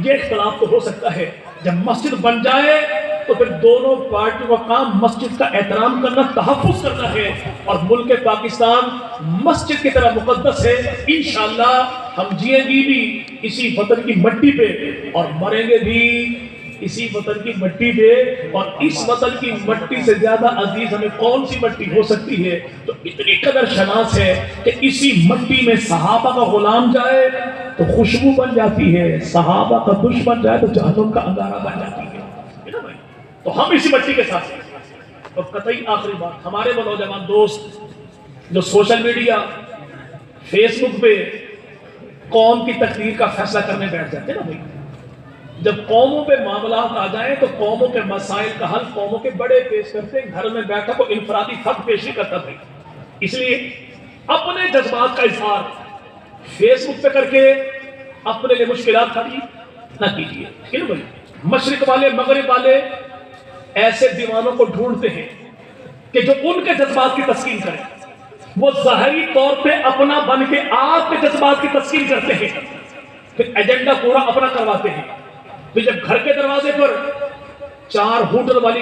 یہ اختلاف تو ہو سکتا ہے، جب مسجد بن جائے تو پھر دونوں پارٹیوں کا کام مسجد کا احترام کرنا، تحفظ کرنا ہے، اور ملک پاکستان مسجد کی طرح مقدس ہے۔ انشاءاللہ ہم جئیں گی بھی اسی وطن کی مٹی پہ اور مریں گے بھی اسی وطن کی مٹی پہ، اور اس وطن کی مٹی سے زیادہ عزیز ہمیں کون سی مٹی ہو سکتی ہے؟ تو اتنی قدر شناس ہے کہ اسی مٹی میں صحابہ کا غلام جائے تو خوشبو بن جاتی ہے، صحابہ کا دشمن جائے تو جہنم کا انگارہ بن جاتی ہے، تو ہم اسی مٹی کے ساتھ ہیں۔ اور قطعی آخری بات، ہمارے وہ نوجوان دوست جو سوشل میڈیا فیس بک پہ قوم کی تقدیر کا فیصلہ کرنے بیٹھ جاتے ہیں نا بھائی، جب قوموں پہ معاملات آ جائیں تو قوموں کے مسائل کا حل قوموں کے بڑے پیش کرتے ہیں، گھر میں بیٹھا کو انفرادی خط پیش نہیں کرتا بھائی، اس لیے اپنے جذبات کا اظہار فیس بک پہ کر کے اپنے لیے مشکلات کھڑی نہ کیجیے، ٹھیک ہے بھائی۔ مشرق والے مغرب والے ایسے دیوانوں کو ڈھونڈتے ہیں کہ جو ان کے جذبات کی تسکین کریں، وہ ظاہری طور پہ اپنا بن کے آپ کے جذبات کی تسکین کرتے ہیں، پھر ایجنڈا پورا اپنا کرواتے ہیں، پھر جب گھر کے دروازے پر 4 ہوٹل والی